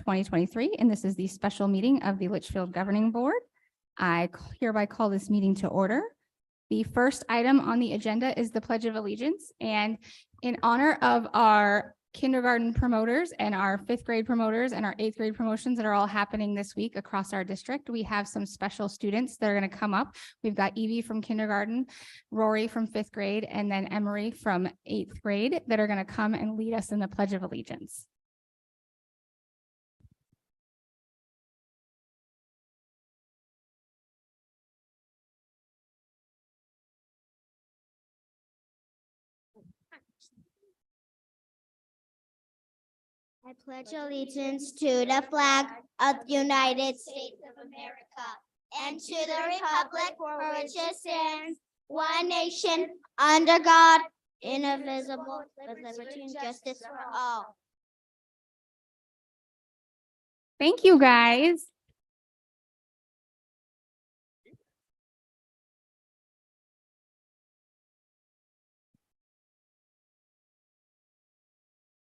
2023, and this is the special meeting of the Litchfield Governing Board. I hereby call this meeting to order. The first item on the agenda is the Pledge of Allegiance, and in honor of our kindergarten promoters and our 5th grade promoters and our 8th grade promotions that are all happening this week across our district, we have some special students that are going to come up. We've got Evie from kindergarten, Rory from 5th grade, and then Emery from 8th grade that are going to come and lead us in the Pledge of Allegiance. I pledge allegiance to the flag of the United States of America and to the republic for which it stands, one nation, under God, indivisible, with liberty and justice for all. Thank you, guys.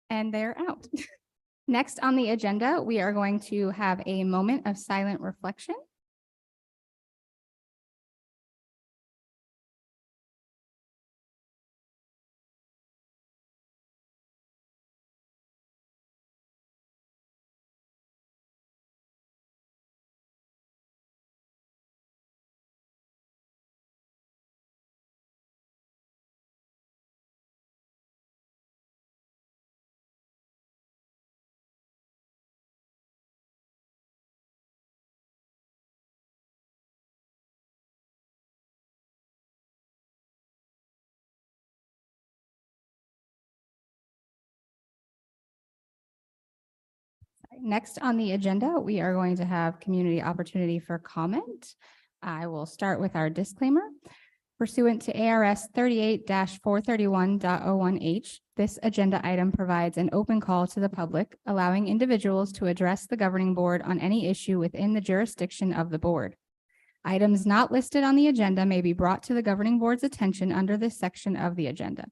And they're out. Next on the agenda, we are going to have a moment of silent reflection. Next on the agenda, we are going to have community opportunity for comment. I will start with our disclaimer. Pursuant to ARS 38-431.01H, this agenda item provides an open call to the public, allowing individuals to address the governing board on any issue within the jurisdiction of the board. Items not listed on the agenda may be brought to the governing board's attention under this section of the agenda.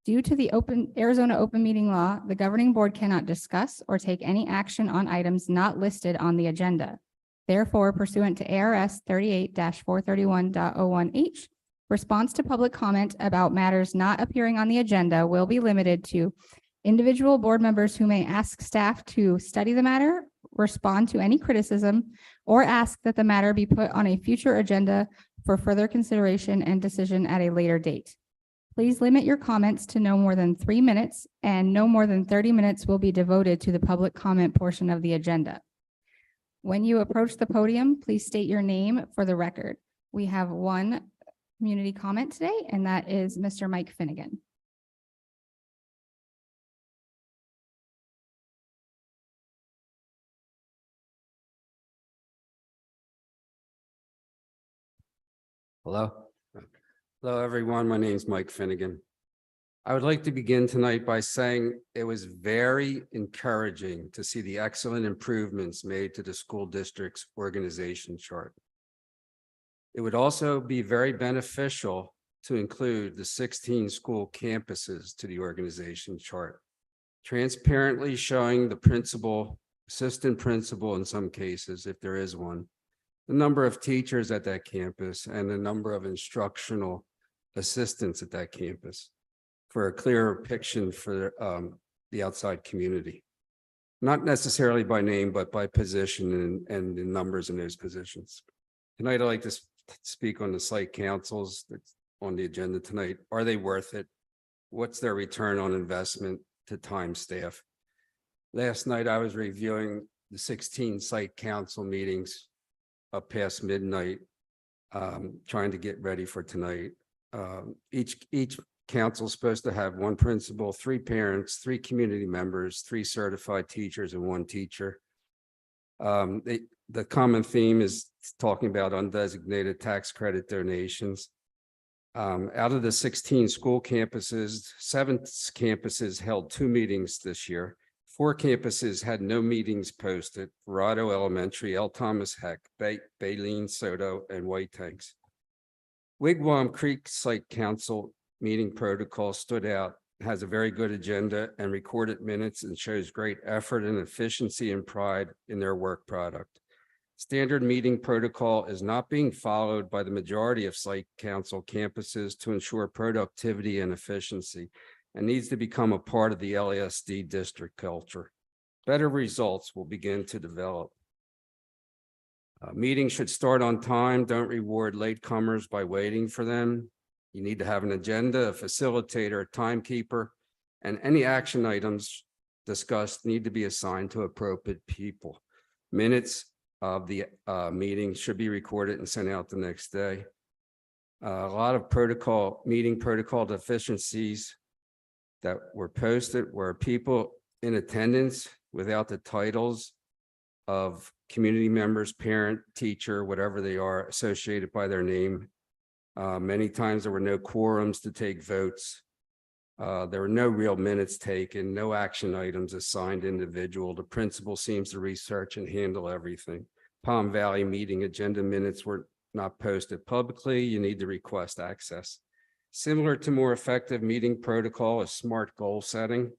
Due to the Arizona open meeting law, the governing board cannot discuss or take any action on items not listed on the agenda. Therefore, pursuant to ARS 38-431.01H, response to public comment about matters not appearing on the agenda will be limited to individual board members who may ask staff to study the matter, respond to any criticism, or ask that the matter be put on a future agenda for further consideration and decision at a later date. Please limit your comments to no more than 3 minutes, and no more than 30 minutes will be devoted to the public comment portion of the agenda. When you approach the podium, please state your name for the record. We have one community comment today, and that is Mr. Mike Finnegan. Hello. Hello, everyone. My name is Mike Finnegan. I would like to begin tonight by saying it was very encouraging to see the excellent improvements made to the school district's organization chart. It would also be very beneficial to include the 16 school campuses to the organization chart, transparently showing the principal, assistant principal in some cases, if there is one, the number of teachers at that campus, and the number of instructional assistants at that campus for a clearer picture for the outside community. Not necessarily by name, but by position and the numbers in those positions. Tonight, I'd like to speak on the site councils that's on the agenda tonight. Are they worth it? What's their return on investment to time, staff? Last night, I was reviewing the 16 site council meetings up past midnight, trying to get ready for tonight. Each council is supposed to have one principal, 3 parents, 3 community members, 3 certified teachers, and 1 teacher. The common theme is talking about undesignated tax credit donations. Out of the 16 school campuses, 7 campuses held 2 meetings this year. 4 campuses had no meetings posted: Verado Elementary, L. Thomas Heck, Baleen, Soto, and White Tanks. Wigwam Creek Site Council meeting protocol stood out has a very good agenda and recorded minutes and shows great effort and efficiency and pride in their work product. Standard meeting protocol is not being followed by the majority of site council campuses to ensure productivity and efficiency, and needs to become a part of the LASD district culture. Better results will begin to develop. Meetings should start on time. Don't reward latecomers by waiting for them. You need to have an agenda, a facilitator, a timekeeper, and any action items discussed need to be assigned to appropriate people. Minutes of the meeting should be recorded and sent out the next day. A lot of meeting protocol deficiencies that were posted were people in attendance without the titles of community members, parent, teacher, whatever they are, associated by their name. Many times there were no quorums to take votes. There were no real minutes taken, no action items assigned individual. The principal seems to research and handle everything. Palm Valley meeting agenda minutes were not posted publicly. You need to request access. Similar to more effective meeting protocol is SMART goal setting.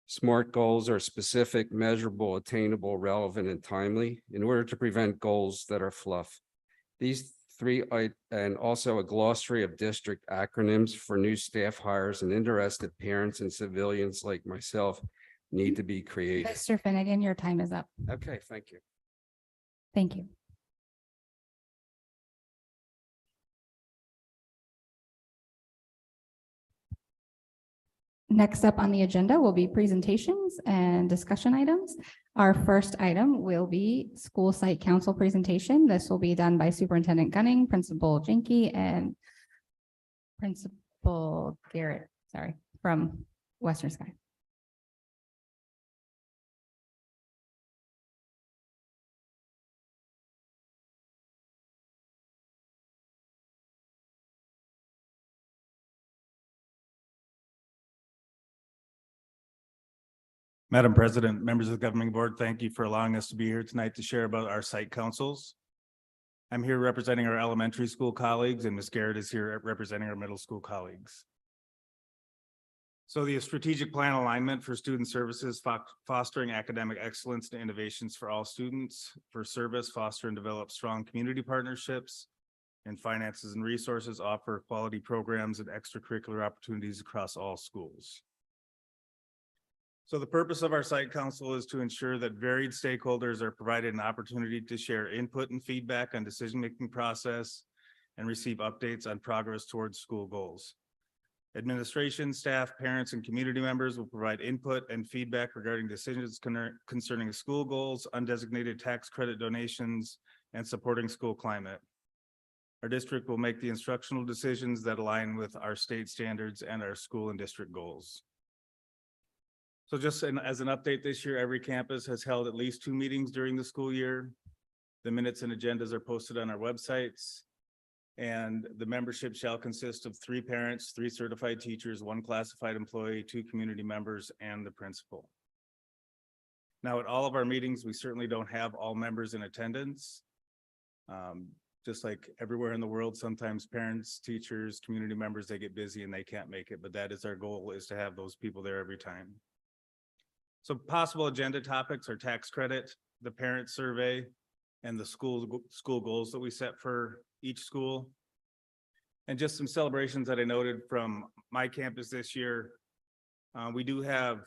SMART goals are specific, measurable, attainable, relevant, and timely in order to prevent goals that are fluff. These three, and also a glossary of district acronyms for new staff hires and interested parents and civilians like myself need to be created. Mr. Finnegan, your time is up. Okay, thank you. Thank you. Next up on the agenda will be presentations and discussion items. Our first item will be school site council presentation. This will be done by Superintendent Gunning, Principal Jenke, and Principal Garrett, from Western Sky. Madam President, members of the governing board, thank you for allowing us to be here tonight to share about our site councils. I'm here representing our elementary school colleagues, and Ms. Garrett is here representing our middle school colleagues. So the strategic plan alignment for student services, fostering academic excellence and innovations for all students, for service, foster and develop strong community partnerships, and finances and resources, offer quality programs and extracurricular opportunities across all schools. So the purpose of our site council is to ensure that varied stakeholders are provided an opportunity to share input and feedback on decision-making process and receive updates on progress towards school goals. Administration, staff, parents, and community members will provide input and feedback regarding decisions concerning school goals, undesignated tax credit donations, and supporting school climate. Our district will make the instructional decisions that align with our state standards and our school and district goals. So just as an update this year, every campus has held at least 2 meetings during the school year. The minutes and agendas are posted on our websites. And the membership shall consist of 3 parents, 3 certified teachers, 1 classified employee, 2 community members, and the principal. Now, at all of our meetings, we certainly don't have all members in attendance. Just like everywhere in the world, sometimes parents, teachers, community members, they get busy and they can't make it, but that is our goal, is to have those people there every time. So possible agenda topics are tax credit, the parent survey, and the school goals that we set for each school. And just some celebrations that I noted from my campus this year. We do have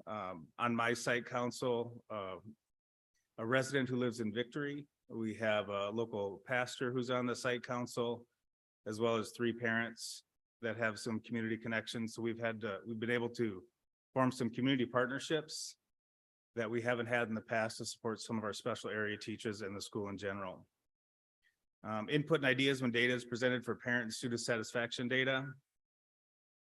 on my site council a resident who lives in Victory. We have a local pastor who's on the site council, as well as 3 parents that have some community connections. So we've been able to form some community partnerships that we haven't had in the past to support some of our special area teachers and the school in general. Input and ideas when data is presented for parent and student satisfaction data.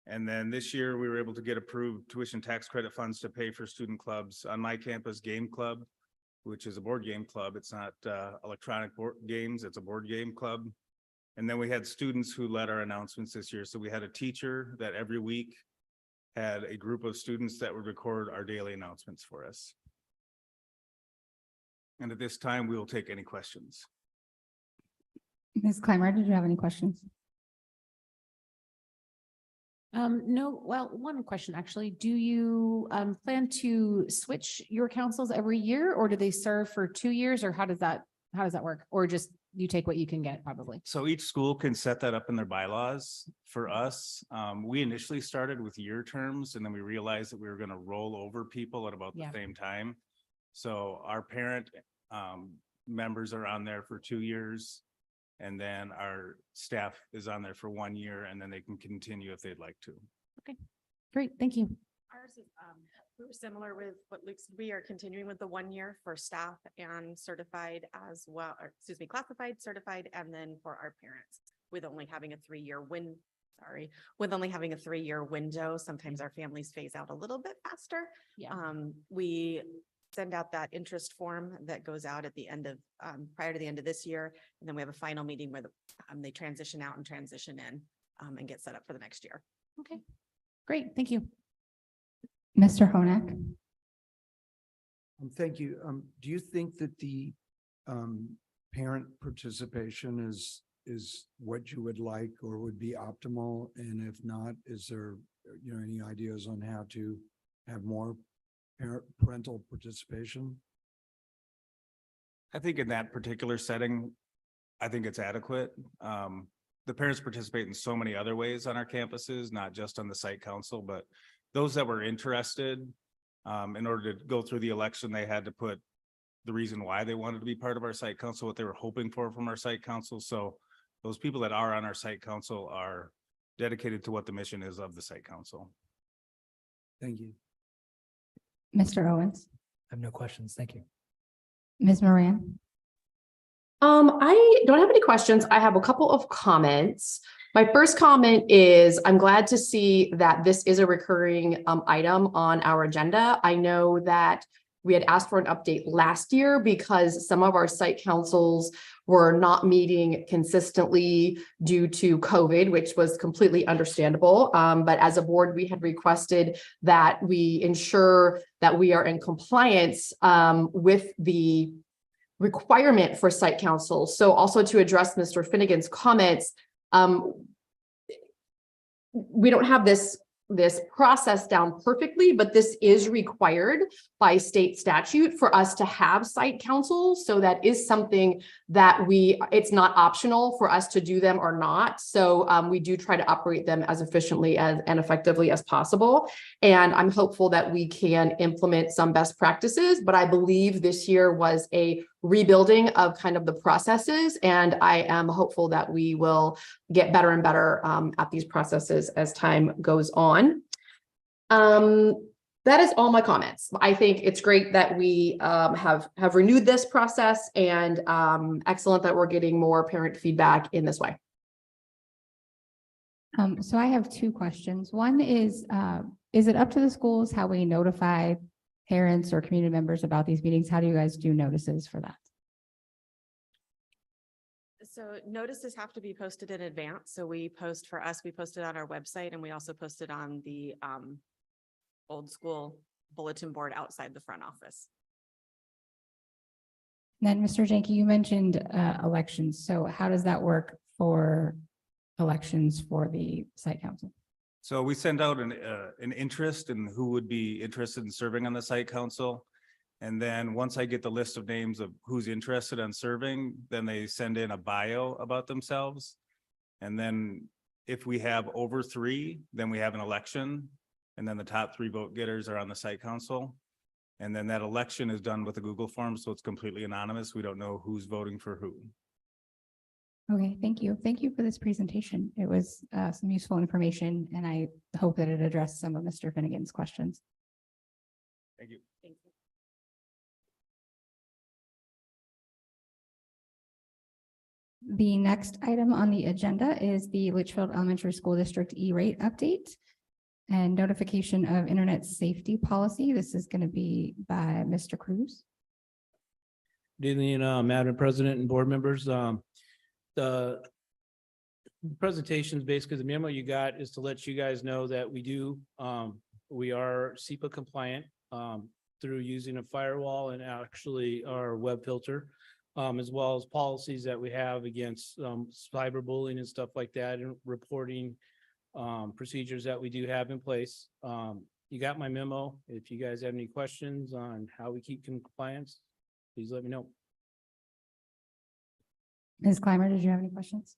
And then this year we were able to get approved tuition tax credit funds to pay for student clubs. On my campus, Game Club, which is a board game club. It's not electronic board games, it's a board game club. And then we had students who led our announcements this year. So we had a teacher that every week had a group of students that would record our daily announcements for us. And at this time, we will take any questions. Ms. Clymer, did you have any questions? No, well, one question actually. Do you plan to switch your councils every year, or do they serve for 2 years, or how does that work? Or just you take what you can get probably? So each school can set that up in their bylaws. For us, we initially started with year terms and then we realized that we were going to roll over people at about the Yeah. same time. So our parent members are on there for 2 years. And then our staff is on there for 1 year, and then they can continue if they'd like to. Great, thank you. Ours is similar with what Luke said. We are continuing with the 1 year for staff and certified as well, or excuse me, classified, certified, and then for our parents with only having a 3-year with only having a 3-year window. Sometimes our families phase out a little bit faster. Yeah. We send out that interest form that goes out at the end of, prior to the end of this year. And then we have a final meeting where they transition out and transition in and get set up for the next year. Okay, great, thank you. Mr. Honak. Thank you. Do you think that the parent participation is what you would like or would be optimal? And if not, is there, any ideas on how to have more parental participation? I think in that particular setting, I think it's adequate. The parents participate in so many other ways on our campuses, not just on the site council, but those that were interested, in order to go through the election, they had to put the reason why they wanted to be part of our site council, what they were hoping for from our site council. So those people that are on our site council are dedicated to what the mission is of the site council. Thank you. Mr. Owens. I have no questions. Thank you. Ms. Moran. I don't have any questions. I have a couple of comments. My first comment is I'm glad to see that this is a recurring item on our agenda. I know that we had asked for an update last year because some of our site councils were not meeting consistently due to COVID, which was completely understandable. But as a board, we had requested that we ensure that we are in compliance with the requirement for site councils. So also to address Mr. Finnegan's comments, we don't have this process down perfectly, but this is required by state statute for us to have site councils. So that is something that it's not optional for us to do them or not. So we do try to operate them as efficiently and effectively as possible. And I'm hopeful that we can implement some best practices, but I believe this year was a rebuilding of kind of the processes. And I am hopeful that we will get better and better at these processes as time goes on. That is all my comments. I think it's great that we have renewed this process, and excellent that we're getting more parent feedback in this way. So I have two questions. One is it up to the schools how we notify parents or community members about these meetings? How do you guys do notices for that? So notices have to be posted in advance. So we post it on our website, and we also post it on the old school bulletin board outside the front office. Then, Mr. Jenke, you mentioned elections. So how does that work for elections for the site council? So we send out an interest in who would be interested in serving on the site council. And then once I get the list of names of who's interested in serving, then they send in a bio about themselves. And then if we have over 3, then we have an election. And then the top 3 vote getters are on the site council. And then that election is done with a Google form. So it's completely anonymous. We don't know who's voting for who. Okay, thank you. Thank you for this presentation. It was some useful information, and I hope that it addressed some of Mr. Finnegan's questions. Thank you. Thank you. The next item on the agenda is the Litchfield Elementary School District E-rate update and notification of internet safety policy. This is going to be by Mr. Cruz. Good evening, Madam President and board members. The presentation is basically the memo you got is to let you guys know that we are SEPA compliant through using a firewall and actually our web filter, as well as policies that we have against cyberbullying and stuff like that, and reporting procedures that we do have in place. You got my memo. If you guys have any questions on how we keep compliance, please let me know. Ms. Clymer, did you have any questions?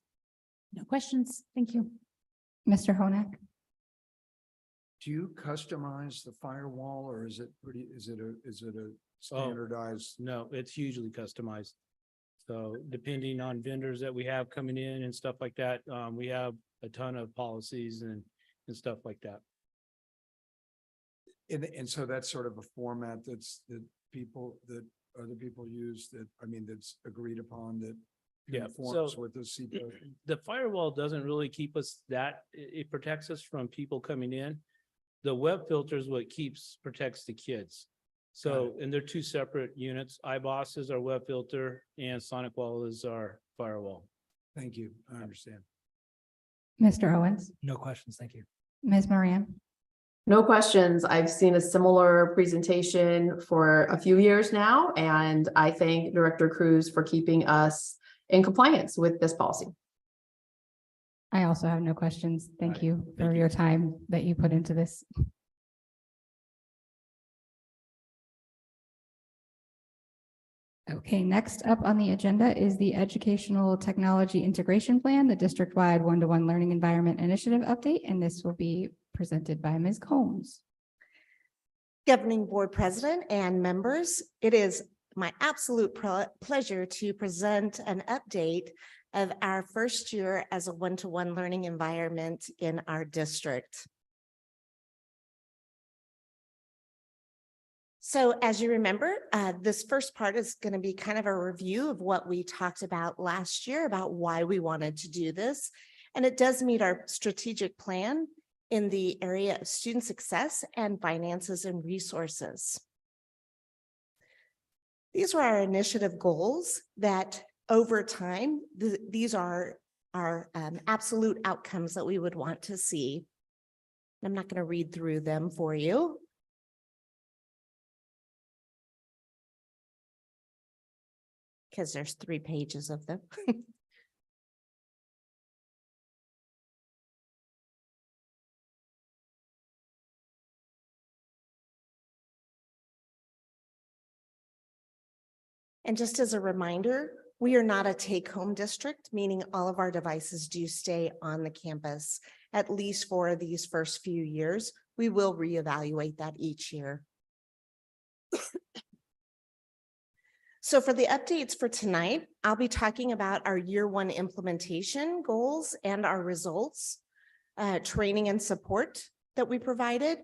No questions. Thank you. Mr. Honak? Do you customize the firewall or is it a standardized? No, it's hugely customized. So depending on vendors that we have coming in and stuff like that, we have a ton of policies and stuff like that. And so that's sort of a format that other people use that's agreed upon that Yeah, conforms so- with the CPO. The firewall doesn't really keep us it protects us from people coming in. The web filter is what protects the kids. So, and they're two separate units. iBoss is our web filter and SonicWall is our firewall. Thank you. I understand. Mr. Owens? No questions, thank you. Ms. Moran? No questions. I've seen a similar presentation for a few years now, and I thank Director Cruz for keeping us in compliance with this policy. I also have no questions. Thank Right. you Thank for you. your time that you put into this. Okay, next up on the agenda is the Educational Technology Integration Plan, the district-wide one-to-one learning environment initiative update, and this will be presented by Ms. Combs. Governing Board President and members, it is my absolute pleasure to present an update of our first year as a one-to-one learning environment in our district. So as you remember, this first part is going to be kind of a review of what we talked about last year about why we wanted to do this. And it does meet our strategic plan in the area of student success and finances and resources. These were our initiative goals that over time, these are our absolute outcomes that we would want to see. I'm not going to read through them for you. Because there's 3 pages of them. And just as a reminder, we are not a take-home district, meaning all of our devices do stay on the campus, at least for these first few years. We will reevaluate that each year. So for the updates for tonight, I'll be talking about our year 1 implementation goals and our results, training and support that we provided,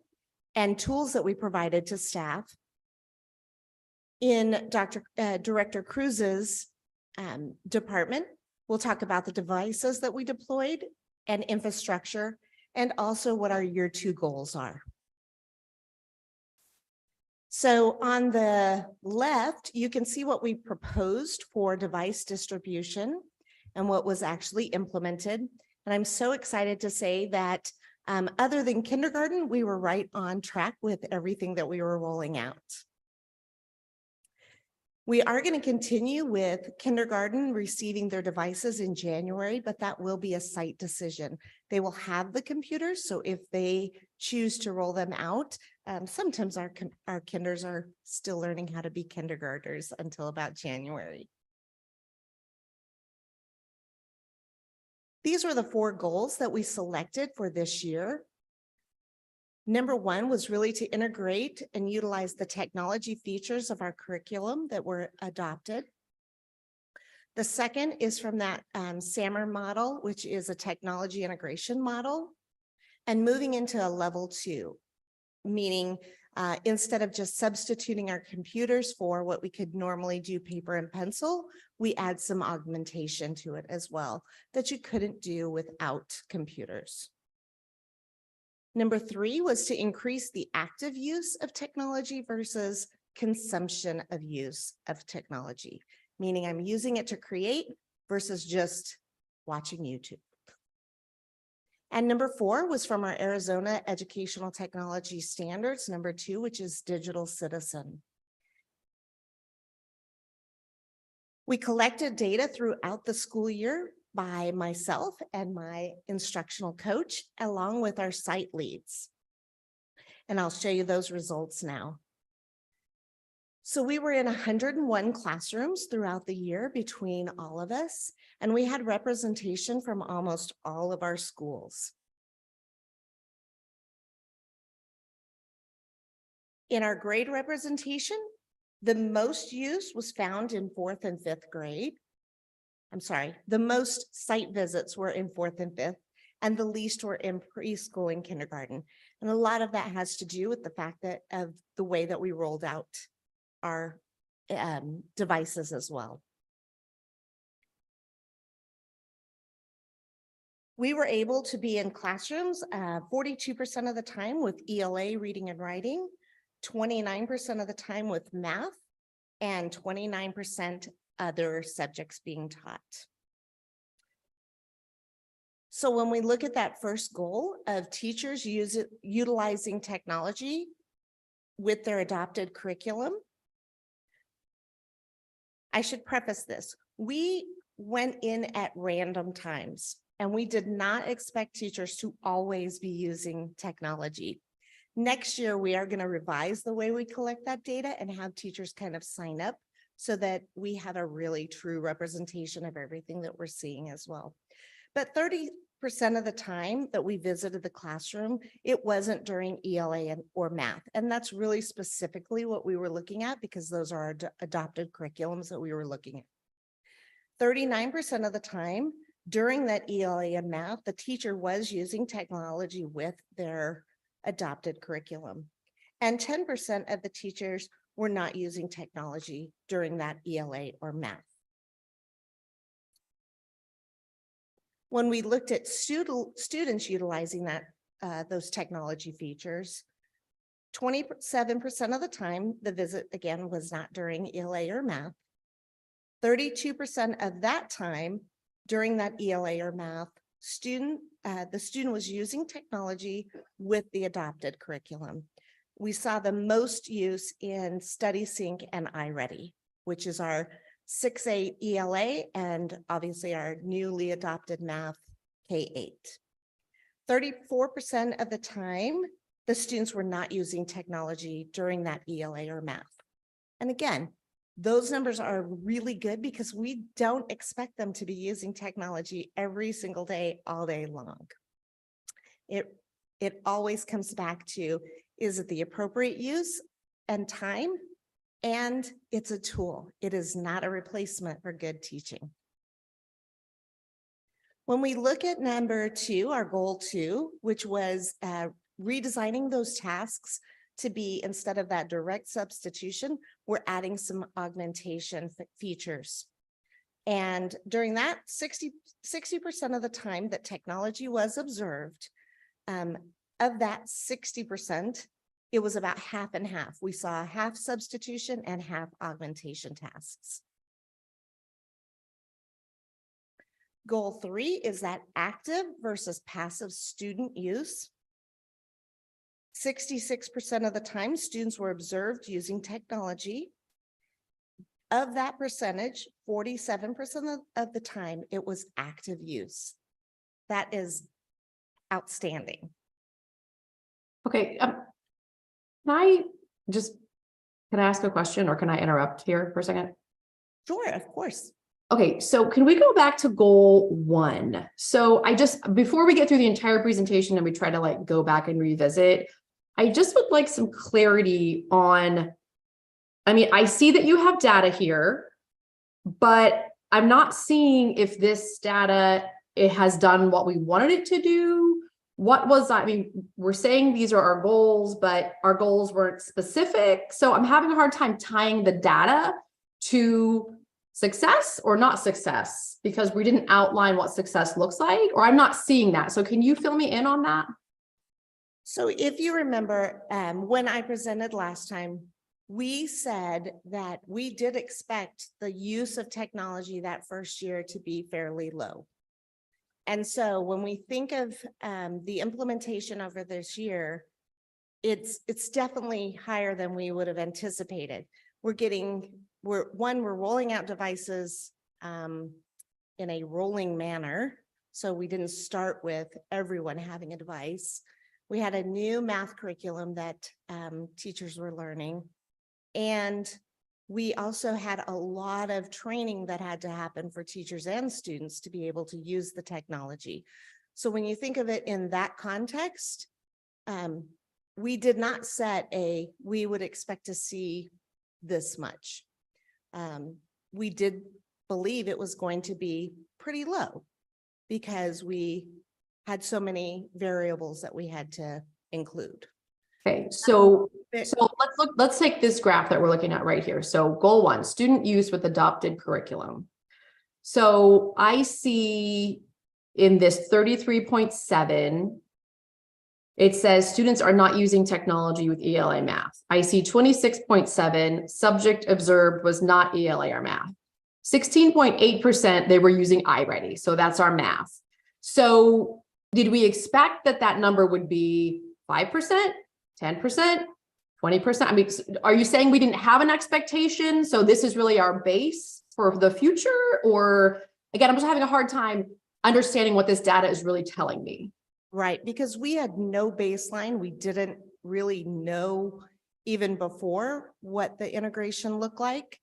and tools that we provided to staff. In Director Cruz's department, we'll talk about the devices that we deployed and infrastructure, and also what our year 2 goals are. So on the left, you can see what we proposed for device distribution and what was actually implemented. And I'm so excited to say that other than kindergarten, we were right on track with everything that we were rolling out. We are going to continue with kindergarten receiving their devices in January, but that will be a site decision. They will have the computers, so if they choose to roll them out, sometimes our kinders are still learning how to be kindergartners until about January. These were the 4 goals that we selected for this year. Number 1 was really to integrate and utilize the technology features of our curriculum that were adopted. The second is from that SAMR model, which is a technology integration model, and moving into a level 2, meaning instead of just substituting our computers for what we could normally do paper and pencil, we add some augmentation to it as well that you couldn't do without computers. Number 3 was to increase the active use of technology versus consumption of use of technology, meaning I'm using it to create versus just watching YouTube. And number 4 was from our Arizona Educational Technology Standards, number 2, which is Digital Citizen. We collected data throughout the school year by myself and my instructional coach, along with our site leads. And I'll show you those results now. So we were in 101 classrooms throughout the year between all of us, and we had representation from almost all of our schools. In our grade representation, the most use was found in 4th and 5th grade. I'm sorry, the most site visits were in 4th and 5th, and the least were in preschool and kindergarten. And a lot of that has to do with the fact that of the way that we rolled out our devices as well. We were able to be in classrooms 42% of the time with ELA reading and writing, 29% of the time with math, and 29% other subjects being taught. So when we look at that first goal of teachers utilizing technology with their adopted curriculum, I should preface this. We went in at random times, and we did not expect teachers to always be using technology. Next year, we are going to revise the way we collect that data and have teachers kind of sign up so that we have a really true representation of everything that we're seeing as well. But 30% of the time that we visited the classroom, it wasn't during ELA or math. And that's really specifically what we were looking at, because those are our adopted curriculums that we were looking at. 39% of the time during that ELA and math, the teacher was using technology with their adopted curriculum. And 10% of the teachers were not using technology during that ELA or math. When we looked at students utilizing those technology features, 27% of the time, the visit again was not during ELA or math. 32% of that time during that ELA or math, the student was using technology with the adopted curriculum. We saw the most use in StudySync and iReady, which is our 6A ELA and obviously our newly adopted math K-8. 34% of the time, the students were not using technology during that ELA or math. And again, those numbers are really good because we don't expect them to be using technology every single day, all day long. It always comes back to, is it the appropriate use and time? And it's a tool. It is not a replacement for good teaching. When we look at number 2, our goal 2, which was redesigning those tasks to be, instead of that direct substitution, we're adding some augmentation features. And during that 60% of the time that technology was observed, of that 60%, it was about half and half. We saw half substitution and half augmentation tasks. Goal 3 is that active versus passive student use. 66% of the time, students were observed using technology. Of that percentage, 47% of the time, it was active use. That is outstanding. Okay, can I ask a question, or can I interrupt here for a second? Sure, of course. Okay, so can we go back to goal 1? So before we get through the entire presentation and we try to go back and revisit, I just would like some clarity on, I see that you have data here, but I'm not seeing if this data, it has done what we wanted it to do. What was that? We're saying these are our goals, but our goals weren't specific. So I'm having a hard time tying the data to success or not success, because we didn't outline what success looks like, or I'm not seeing that. So can you fill me in on that? So if you remember, when I presented last time, we said that we did expect the use of technology that first year to be fairly low. And so when we think of the implementation over this year, it's definitely higher than we would have anticipated. We're rolling out devices in a rolling manner. So we didn't start with everyone having a device. We had a new math curriculum that teachers were learning. And we also had a lot of training that had to happen for teachers and students to be able to use the technology. So when you think of it in that context, we did not set we would expect to see this much. We did believe it was going to be pretty low because we had so many variables that we had to include. Okay, so let's take this graph that we're looking at right here. So goal 1, student use with adopted curriculum. So I see in this 33.7, it says students are not using technology with ELA math. I see 26.7 subject observed was not ELA or math. 16.8% they were using iReady. So that's our math. So did we expect that number would be 5%, 10%, 20%? I mean, are you saying we didn't have an expectation? So this is really our base for the future? Or again, I'm just having a hard time understanding what this data is really telling me. Right, because we had no baseline. We didn't really know even before what the integration looked like.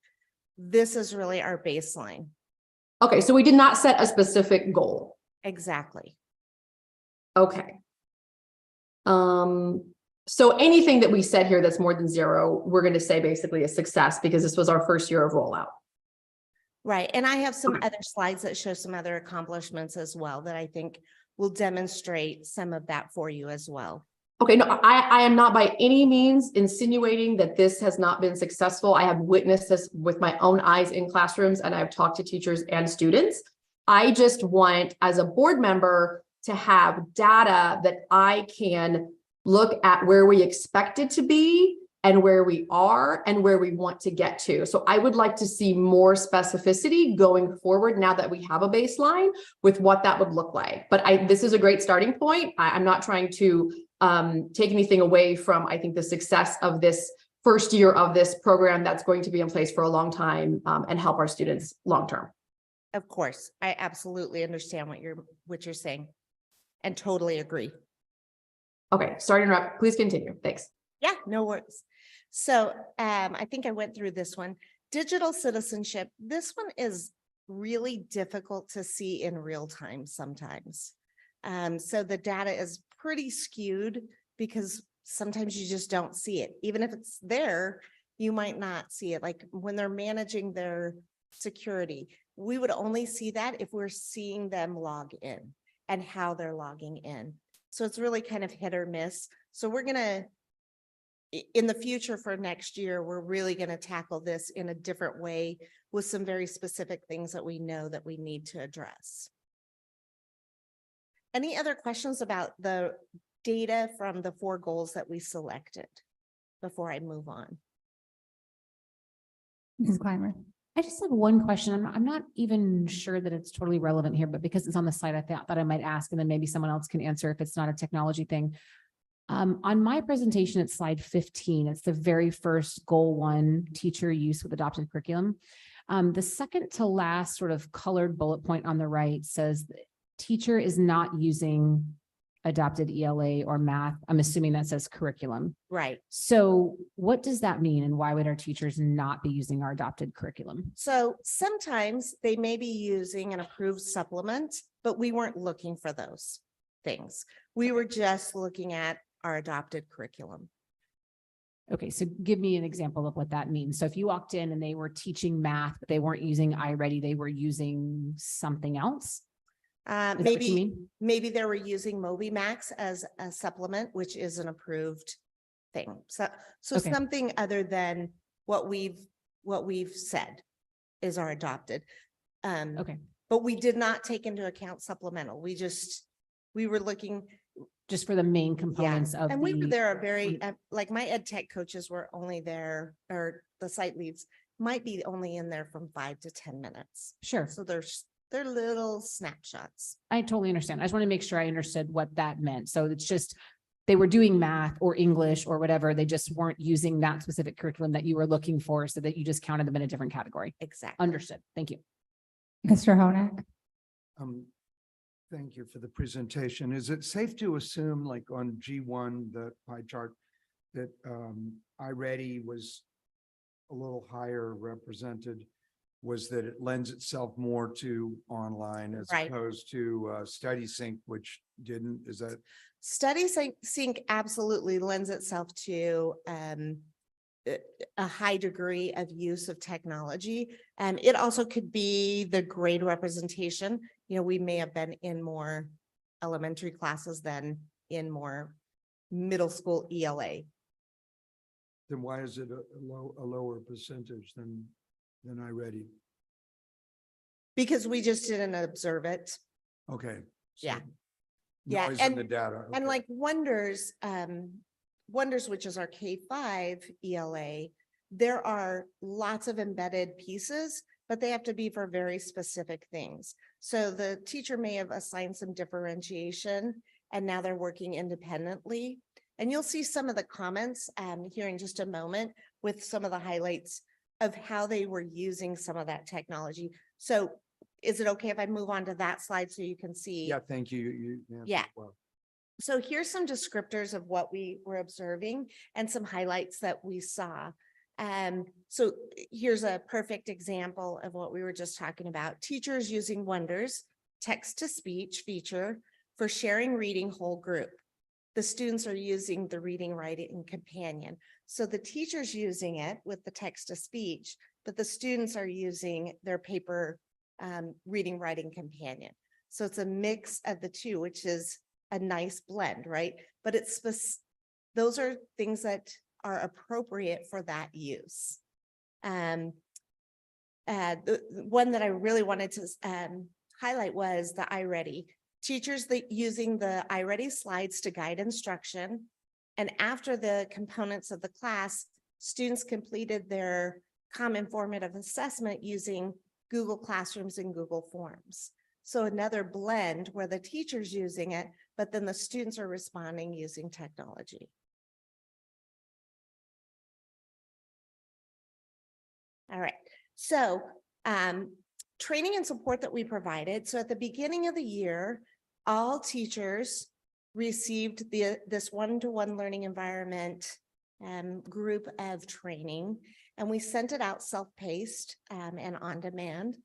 This is really our baseline. Okay, so we did not set a specific goal. Exactly. Okay. So anything that we said here that's more than 0, we're going to say basically a success because this was our first year of rollout. Right, and I have some other slides that show some other accomplishments as well that I think will demonstrate some of that for you as well. Okay, no, I am not by any means insinuating that this has not been successful. I have witnessed this with my own eyes in classrooms, and I've talked to teachers and students. I just want, as a board member, to have data that I can look at where we expect it to be and where we are and where we want to get to. So I would like to see more specificity going forward now that we have a baseline with what that would look like. But this is a great starting point. I'm not trying to take anything away from, I think, the success of this first year of this program that's going to be in place for a long time and help our students long term. Of course, I absolutely understand what you're saying and totally agree. Okay, sorry to interrupt. Please continue. Thanks. Yeah, no worries. So I think I went through this one. Digital citizenship. This one is really difficult to see in real time sometimes. So the data is pretty skewed because sometimes you just don't see it. Even if it's there, you might not see it. Like when they're managing their security, we would only see that if we're seeing them log in and how they're logging in. So it's really kind of hit or miss. So we're going to, in the future for next year, we're really going to tackle this in a different way with some very specific things that we know that we need to address. Any other questions about the data from the 4 goals that we selected before I move on? Mrs. Clymer. I just have one question. I'm not even sure that it's totally relevant here, but because it's on the slide, I thought that I might ask, and then maybe someone else can answer if it's not a technology thing. On my presentation, it's slide 15. It's the very first goal 1, teacher use with adopted curriculum. The second to last sort of colored bullet point on the right says teacher is not using adopted ELA or math. I'm assuming that says curriculum. Right. So what does that mean? And why would our teachers not be using our adopted curriculum? So sometimes they may be using an approved supplement, but we weren't looking for those things. We were just looking at our adopted curriculum. Okay, so give me an example of what that means. So if you walked in and they were teaching math, but they weren't using iReady, they were using something else? Is that what you mean? Maybe they were using MobiMax as a supplement, which is an approved thing. So Okay. something other than what we've said is our adopted. Okay, But we did not take into account supplemental. We were looking. just for the main components of And we were the, there like my ed tech coaches were only there, or the site leads might be only in there from 5 to 10 minutes. sure, So they're little snapshots. I totally understand. I just want to make sure I understood what that meant. So it's just, they were doing math or English or whatever. They just weren't using that specific curriculum that you were looking for, so that you just counted them in a different category. Exactly. Understood. Thank you. Mr. Honak. Thank you for the presentation. Is it safe to assume, like on G1, the pie chart, that iReady was a little higher represented? Was that it lends itself more to online as Right. opposed to Study Sync, which didn't? Is that? Study Sync absolutely lends itself to a high degree of use of technology. It also could be the grade representation. You know, we may have been in more elementary classes than in more middle school ELA. Then why is it a lower percentage than iReady? Because we just didn't observe it. Okay. so Yeah. Yeah, Noise in the data. And okay. like Wonders, Wonders, which is our K-5 ELA, there are lots of embedded pieces, but they have to be for very specific things. So the teacher may have assigned some differentiation and now they're working independently. And you'll see some of the comments here in just a moment with some of the highlights of how they were using some of that technology. So is it okay if I move on to that slide so you can see? Yeah, thank you. You answered Yeah. well. So here's some descriptors of what we were observing and some highlights that we saw. So here's a perfect example of what we were just talking about. Teachers using Wonders text-to-speech feature for sharing reading whole group. The students are using the reading writing companion. So the teacher's using it with the text-to-speech, but the students are using their paper reading writing companion. So it's a mix of the two, which is a nice blend, right? But it's those are things that are appropriate for that use. The one that I really wanted to highlight was the iReady. Teachers that using the iReady slides to guide instruction. And after the components of the class, students completed their common formative assessment using Google Classrooms and Google Forms. So another blend where the teacher's using it, but then the students are responding using technology. All right, so training and support that we provided. So at the beginning of the year, all teachers received this one-to-one learning environment group of training, and we sent it out self-paced and on demand.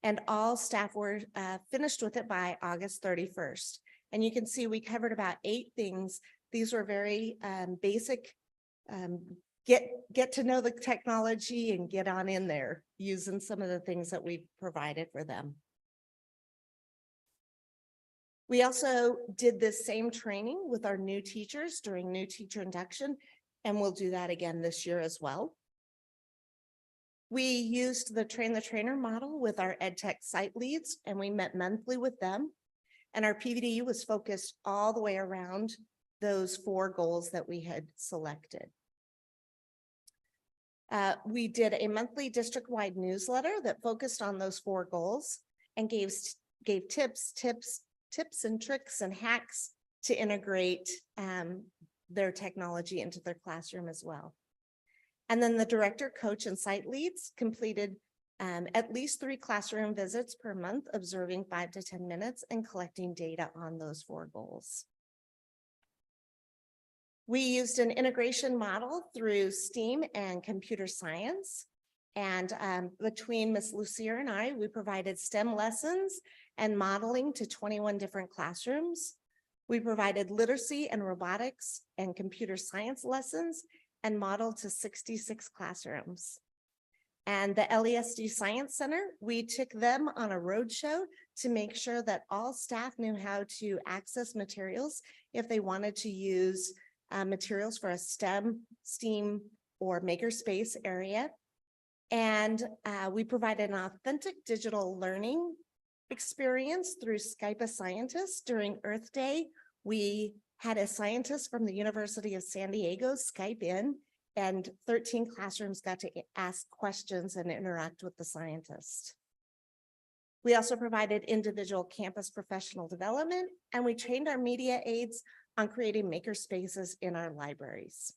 And all staff were finished with it by August 31st. And you can see we covered about 8 things. These were very basic, get to know the technology and get on in there using some of the things that we provided for them. We also did this same training with our new teachers during new teacher induction, and we'll do that again this year as well. We used the train the trainer model with our EdTech site leads, and we met monthly with them. And our PVD was focused all the way around those 4 goals that we had selected. We did a monthly district-wide newsletter that focused on those 4 goals and gave tips and tricks and hacks to integrate their technology into their classroom as well. And then the director, coach, and site leads completed at least 3 classroom visits per month, observing 5 to 10 minutes and collecting data on those 4 goals. We used an integration model through STEAM and computer science. And between Ms. Lucia and I, we provided STEM lessons and modeling to 21 different classrooms. We provided literacy and robotics and computer science lessons and modeled to 66 classrooms. And the LESD Science Center, we took them on a roadshow to make sure that all staff knew how to access materials if they wanted to use materials for a STEM, STEAM, or makerspace area. And we provided an authentic digital learning experience through Skype a Scientist. During Earth Day, we had a scientist from the University of San Diego Skype in, and 13 classrooms got to ask questions and interact with the scientist. We also provided individual campus professional development, and we trained our media aides on creating maker spaces in our libraries.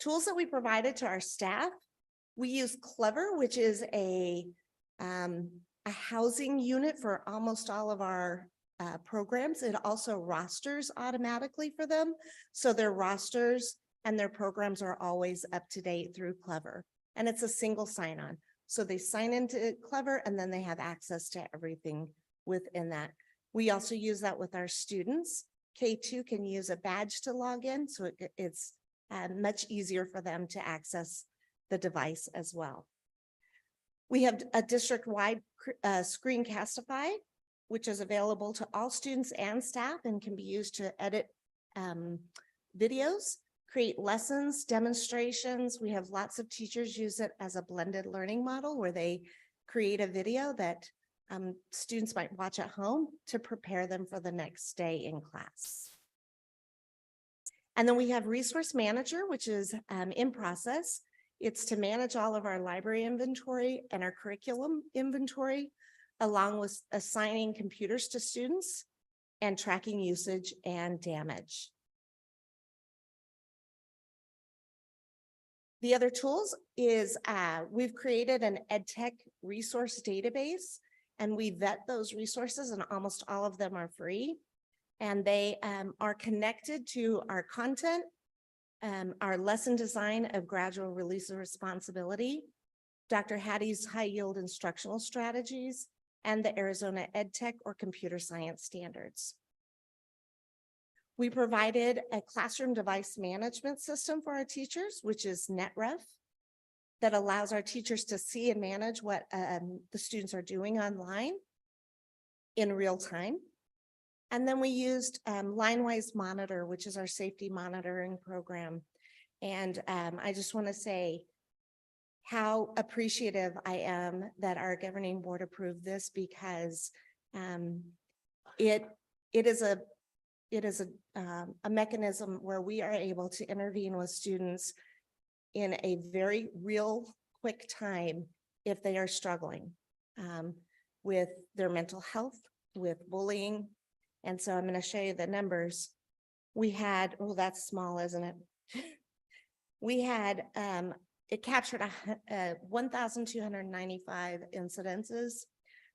Tools that we provided to our staff, we use Clever, which is a a housing unit for almost all of our programs. It also rosters automatically for them. So their rosters and their programs are always up to date through Clever. And it's a single sign-on. So they sign into Clever and then they have access to everything within that. We also use that with our students. K2 can use a badge to log in, so it's much easier for them to access the device as well. We have a district-wide Screencastify, which is available to all students and staff and can be used to edit videos, create lessons, demonstrations. We have lots of teachers use it as a blended learning model where they create a video that students might watch at home to prepare them for the next day in class. And then we have Resource Manager, which is in process. It's to manage all of our library inventory and our curriculum inventory, along with assigning computers to students and tracking usage and damage. The other tools is we've created an EdTech resource database, and we vet those resources, and almost all of them are free. And they are connected to our content, our lesson design of gradual release of responsibility, Dr. Hattie's high yield instructional strategies, and the Arizona EdTech or computer science standards. We provided a classroom device management system for our teachers, which is NetRef, that allows our teachers to see and manage what the students are doing online in real time. And then we used LineWise Monitor, which is our safety monitoring program. And I just want to say how appreciative I am that our governing board approved this, because it is a mechanism where we are able to intervene with students in a very real, quick time if they are struggling with their mental health, with bullying. And so I'm going to show you the numbers. We had, oh, that's small, isn't it? We had, it captured 1,295 incidences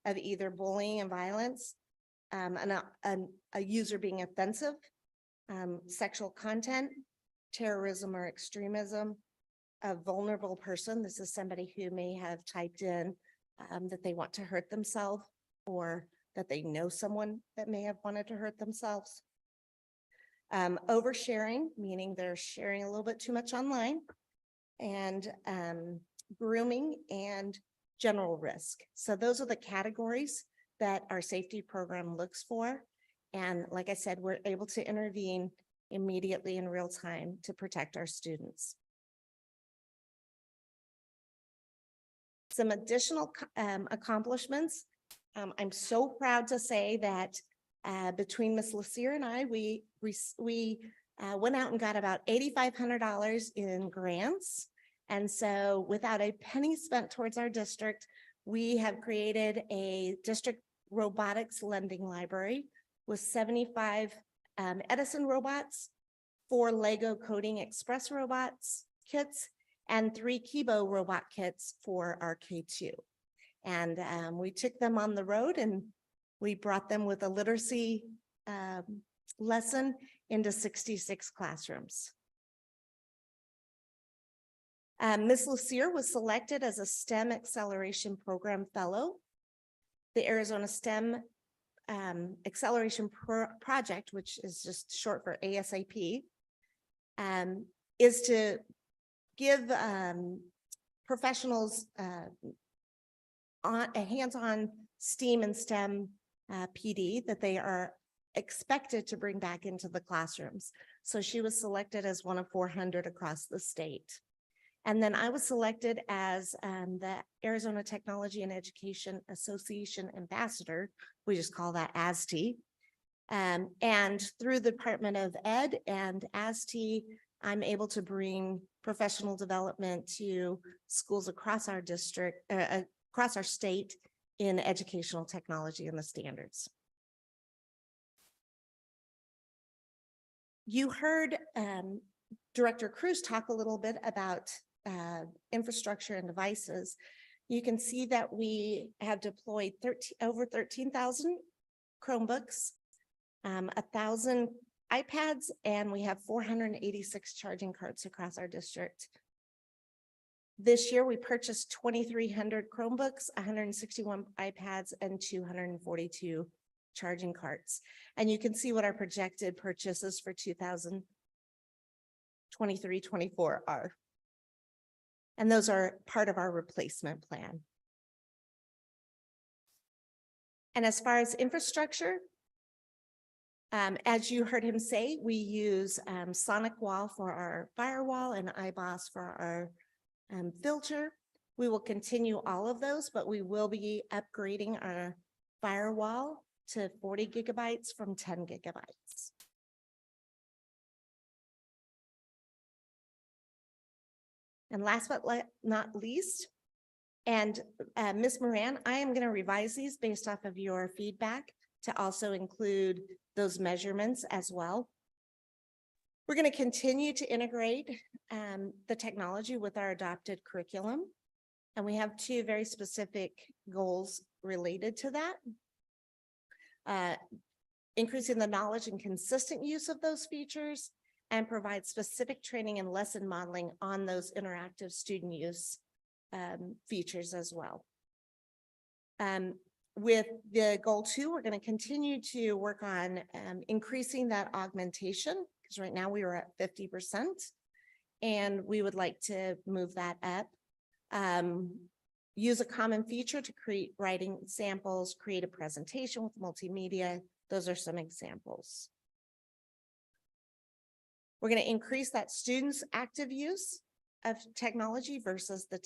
of either bullying and violence, a user being offensive, sexual content, terrorism or extremism, a vulnerable person. This is somebody who may have typed in that they want to hurt themselves, or that they know someone that may have wanted to hurt themselves. Oversharing, meaning they're sharing a little bit too much online, and grooming and general risk. So those are the categories that our safety program looks for. And like I said, we're able to intervene immediately in real time to protect our students. Some additional accomplishments. I'm so proud to say that between Ms. Lassier and I, we went out and got about $8,500 in grants. And so without a penny spent towards our district, we have created a district robotics lending library with 75 Edison robots, 4 Lego Coding Express robots kits, and 3 Kibo robot kits for our K2. And we took them on the road and we brought them with a literacy lesson into 66 classrooms. Ms. Lassier was selected as a STEM Acceleration Program Fellow. The Arizona STEM Acceleration Project, which is just short for ASAP, is to give professionals a hands-on STEAM and STEM PD that they are expected to bring back into the classrooms. So she was selected as one of 400 across the state. And then I was selected as the Arizona Technology and Education Association Ambassador. We just call that ASTE. And through the Department of Ed and ASTE, I'm able to bring professional development to schools across our district, across our state in educational technology and the standards. You heard Director Cruz talk a little bit about infrastructure and devices. You can see that we have deployed over 13,000 Chromebooks, 1,000 iPads, and we have 486 charging carts across our district. This year, we purchased 2,300 Chromebooks, 161 iPads, and 242 charging carts. And you can see what our projected purchases for 2023-24 are. And those are part of our replacement plan. And as far as infrastructure, as you heard him say, we use Sonic Wall for our firewall and iBoss for our filter. We will continue all of those, but we will be upgrading our firewall to 40 gigabytes from 10 gigabytes. And last but not least, and Ms. Moran, I am going to revise these based off of your feedback to also include those measurements as well. We're going to continue to integrate the technology with our adopted curriculum. And we have two very specific goals related to that. Increasing the knowledge and consistent use of those features, and provide specific training and lesson modeling on those interactive student use features as well. With the goal 2, we're going to continue to work on increasing that augmentation, because right now we are at 50%, and we would like to move that up. Use a common feature to create writing samples, create a presentation with multimedia. Those are some examples. We're going to increase that students' active use of technology versus the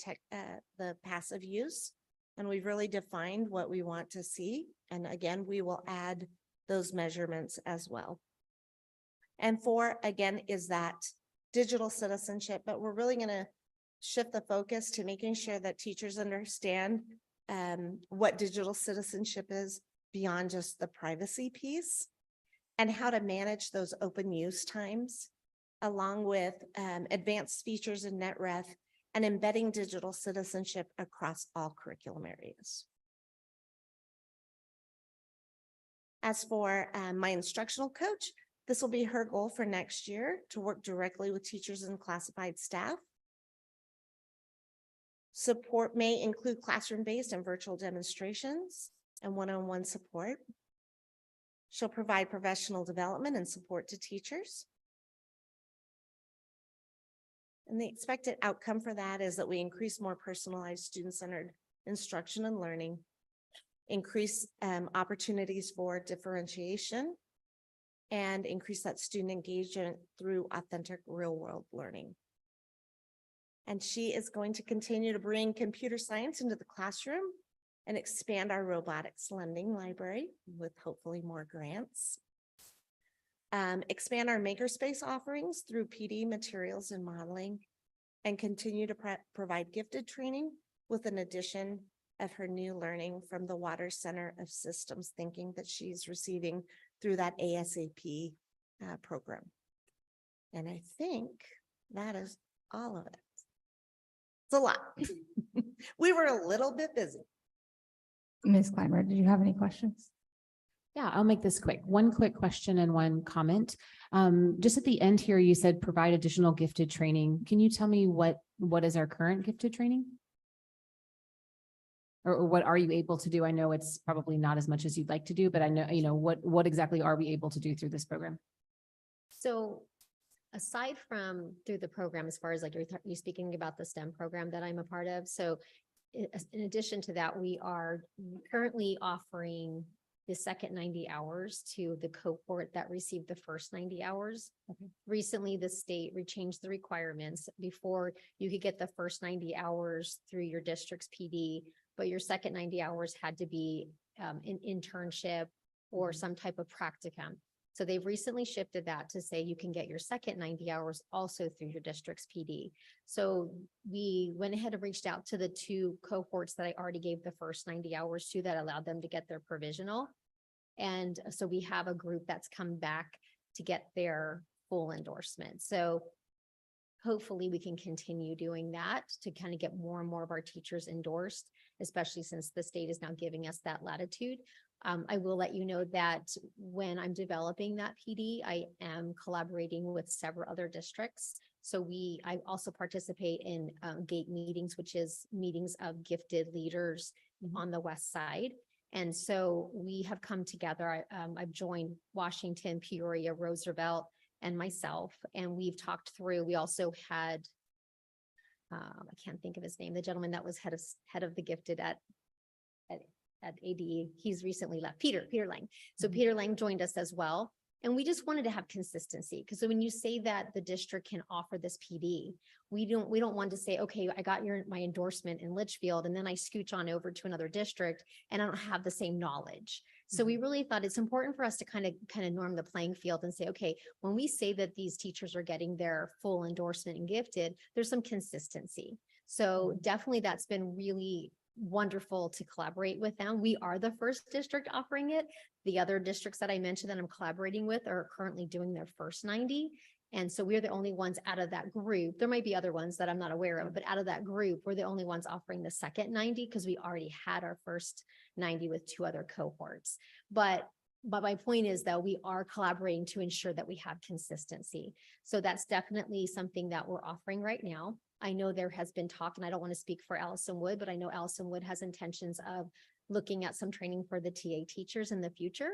passive use. And we've really defined what we want to see. And again, we will add those measurements as well. And 4, again, is that digital citizenship, but we're really going to shift the focus to making sure that teachers understand what digital citizenship is beyond just the privacy piece, and how to manage those open use times, along with advanced features in NetRef and embedding digital citizenship across all curriculum areas. As for my instructional coach, this will be her goal for next year, to work directly with teachers and classified staff. Support may include classroom-based and virtual demonstrations and one-on-one support. She'll provide professional development and support to teachers. And the expected outcome for that is that we increase more personalized student-centered instruction and learning, increase opportunities for differentiation, and increase that student engagement through authentic real-world learning. And she is going to continue to bring computer science into the classroom and expand our robotics lending library with hopefully more grants. Expand our makerspace offerings through PD materials and modeling, and continue to provide gifted training with an addition of her new learning from the Water Center of Systems Thinking that she's receiving through that ASAP program. And I think that is all of it. It's a lot. We were a little bit busy. Ms. Clymer, did you have any questions? Yeah, I'll make this quick. One quick question and one comment. Just at the end here, you said provide additional gifted training. Can you tell me what is our current gifted training? Or what are you able to do? I know it's probably not as much as you'd like to do, but I know, what exactly are we able to do through this program? So aside from through the program, as far as like you're speaking about the STEM program that I'm a part of. So in addition to that, we are currently offering the second 90 hours to the cohort that received the first 90 hours. Okay. Recently, the state changed the requirements. Before, you could get the first 90 hours through your district's PD, but your second 90 hours had to be an internship or some type of practicum. So they've recently shifted that to say you can get your second 90 hours also through your district's PD. So we went ahead and reached out to the 2 cohorts that I already gave the first 90 hours to, that allowed them to get their provisional. And so we have a group that's come back to get their full endorsement. So hopefully we can continue doing that to kind of get more and more of our teachers endorsed, especially since the state is now giving us that latitude. I will let you know that when I'm developing that PD, I am collaborating with several other districts. So I also participate in GATE meetings, which is meetings of gifted leaders on the west side. And so we have come together. I've joined Washington, Peoria, Roosevelt, and myself, and we've talked through. We also had, I can't think of his name, the gentleman that was head of the gifted at ADE. He's recently left, Peter Lang. So Peter Lang joined us as well. And we just wanted to have consistency, because when you say that the district can offer this PD, we don't want to say, okay, I got my endorsement in Litchfield, and then I scooch on over to another district and I don't have the same knowledge. So we really thought it's important for us to kind of norm the playing field and say, okay, when we say that these teachers are getting their full endorsement and gifted, there's some consistency. So definitely that's been really wonderful to collaborate with them. We are the first district offering it. The other districts that I mentioned that I'm collaborating with are currently doing their first 90. And so we're the only ones out of that group. There might be other ones that I'm not aware of, but out of that group, we're the only ones offering the second 90 because we already had our first 90 with 2 other cohorts. But my point is that we are collaborating to ensure that we have consistency. So that's definitely something that we're offering right now. I know there has been talk, and I don't want to speak for Allison Wood, but I know Allison Wood has intentions of looking at some training for the TA teachers in the future.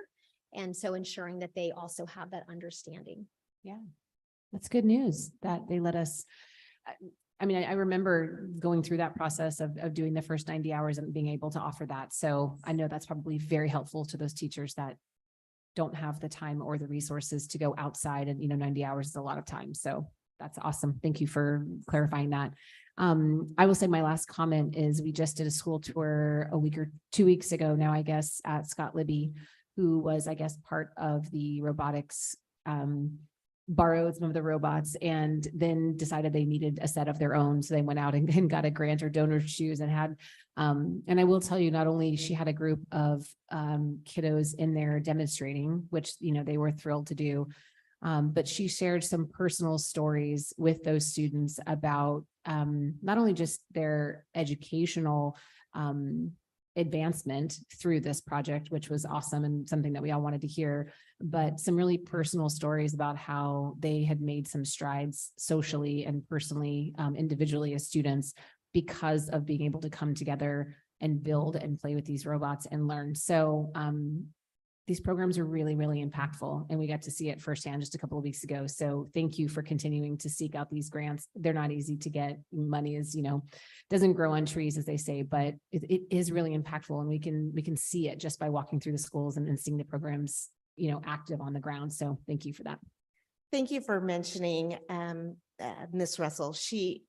And so ensuring that they also have that understanding. Yeah, that's good news that they let us. I mean, I remember going through that process of doing the first 90 hours and being able to offer that. So I know that's probably very helpful to those teachers that don't have the time or the resources to go outside, and 90 hours is a lot of time. So that's awesome. Thank you for clarifying that. I will say my last comment is we just did a school tour a week or 2 weeks ago now, I guess, at Scott Libby, who was, I guess, part of the robotics, borrowed some of the robots and then decided they needed a set of their own. So they went out and got a grant or donor to choose and had, and I will tell you, not only she had a group of kiddos in there demonstrating, which, they were thrilled to do, but she shared some personal stories with those students about not only just their educational advancement through this project, which was awesome and something that we all wanted to hear, but some really personal stories about how they had made some strides socially and personally, individually as students, because of being able to come together and build and play with these robots and learn. So these programs are really, really impactful, and we got to see it firsthand just a couple of weeks ago. So thank you for continuing to seek out these grants. They're not easy to get. Money is, doesn't grow on trees, as they say, but it is really impactful, and we can see it just by walking through the schools and seeing the programs, active on the ground. So thank you for that. Thank you for mentioning Miss Russell. She's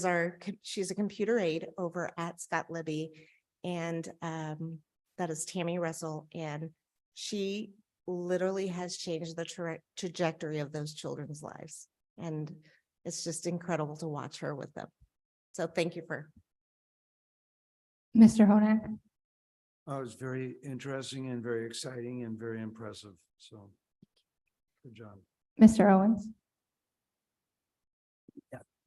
a computer aide over at Scott Libby, and that is Tammy Russell, and she literally has changed the trajectory of those children's lives. And it's just incredible to watch her with them. So thank you for. Mr. Honak. It was very interesting and very exciting and very impressive. So good job. Mr. Owens.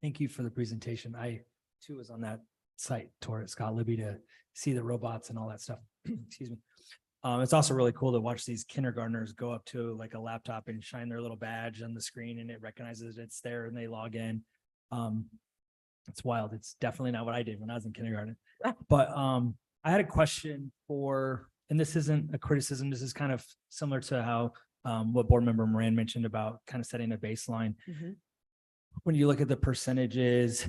Thank you for the presentation. I too was on that site tour at Scott Libby to see the robots and all that stuff. Excuse me. It's also really cool to watch these kindergartners go up to like a laptop and shine their little badge on the screen, and it recognizes it's there and they log in. It's wild. It's definitely not what I did when I was in kindergarten. But I had a question and this isn't a criticism. This is kind of similar to how what board member Moran mentioned about kind of setting a baseline. When you look at the percentages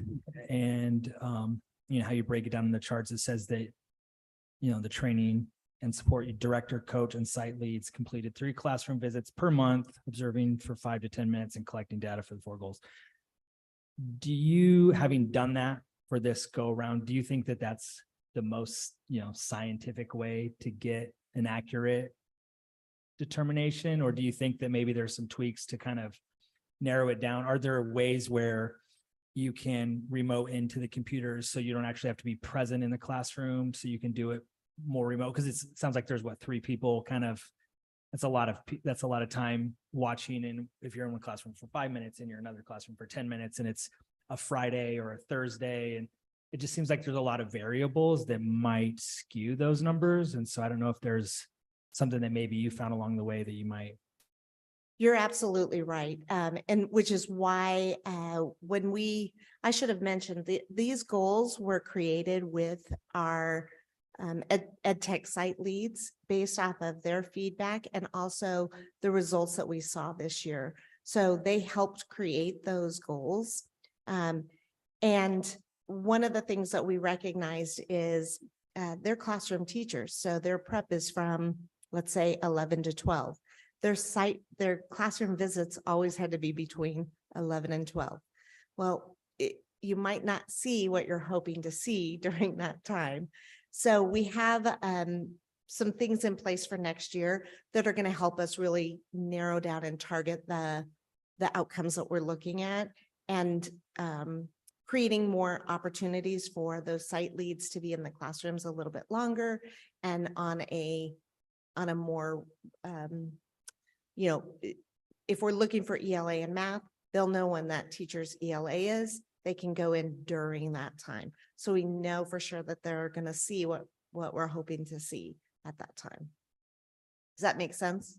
and how you break it down in the charts, it says that the training and support director, coach, and site leads completed 3 classroom visits per month, observing for 5 to 10 minutes and collecting data for the 4 goals. Do you, having done that for this go around, do you think that that's the most, scientific way to get an accurate determination? Or do you think that maybe there's some tweaks to kind of narrow it down? Are there ways where you can remote into the computers so you don't actually have to be present in the classroom, so you can do it more remote? Because it sounds like there's 3 people kind of, that's a lot of time watching. And if you're in one classroom for 5 minutes and you're in another classroom for 10 minutes, and it's a Friday or a Thursday. And it just seems like there's a lot of variables that might skew those numbers. And so I don't know if there's something that maybe you found along the way that you might. You're absolutely right. And which is why I should have mentioned these goals were created with our ed tech site leads based off of their feedback and also the results that we saw this year. So they helped create those goals. And one of the things that we recognized is their classroom teachers. So their prep is from, let's say, 11 to 12. Their classroom visits always had to be between 11 and 12. Well, you might not see what you're hoping to see during that time. So we have some things in place for next year that are going to help us really narrow down and target the outcomes that we're looking at, and creating more opportunities for those site leads to be in the classrooms a little bit longer and on a more if we're looking for ELA and math, they'll know when that teacher's ELA is. They can go in during that time. So we know for sure that they're going to see what we're hoping to see at that time. Does that make sense?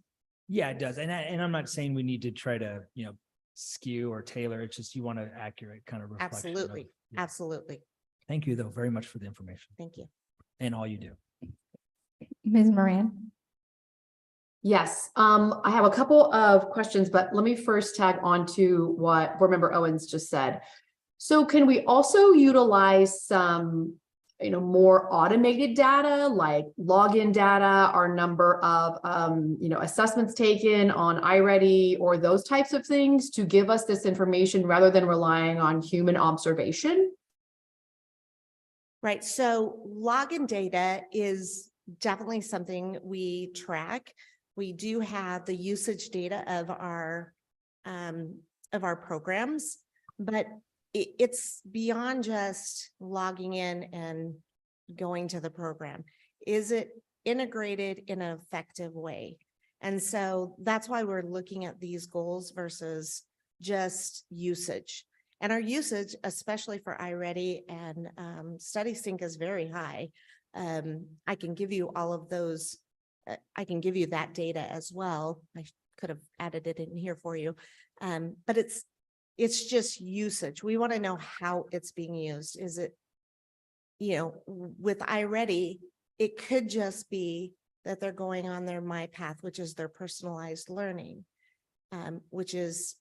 Yeah, it does. And I'm not saying we need to try to, skew or tailor. It's just you want an accurate kind of reflection. Absolutely. Yeah. Absolutely. Thank you, though, very much for the information Thank you. and all you do. Ms. Moran? Yes, I have a couple of questions, but let me first tag on to what Board Member Owens just said. So can we also utilize some, more automated data like login data, our number of, assessments taken on iReady or those types of things to give us this information rather than relying on human observation? Right. So login data is definitely something we track. We do have the usage data of our programs, but it's beyond just logging in and going to the program. Is it integrated in an effective way? And so that's why we're looking at these goals versus just usage. And our usage, especially for iReady and StudySync, is very high. I can give you all of those. I can give you that data as well. I could have added it in here for you. But it's just usage. We want to know how it's being used. Is it, with iReady, it could just be that they're going on their MyPath, which is their personalized learning, which is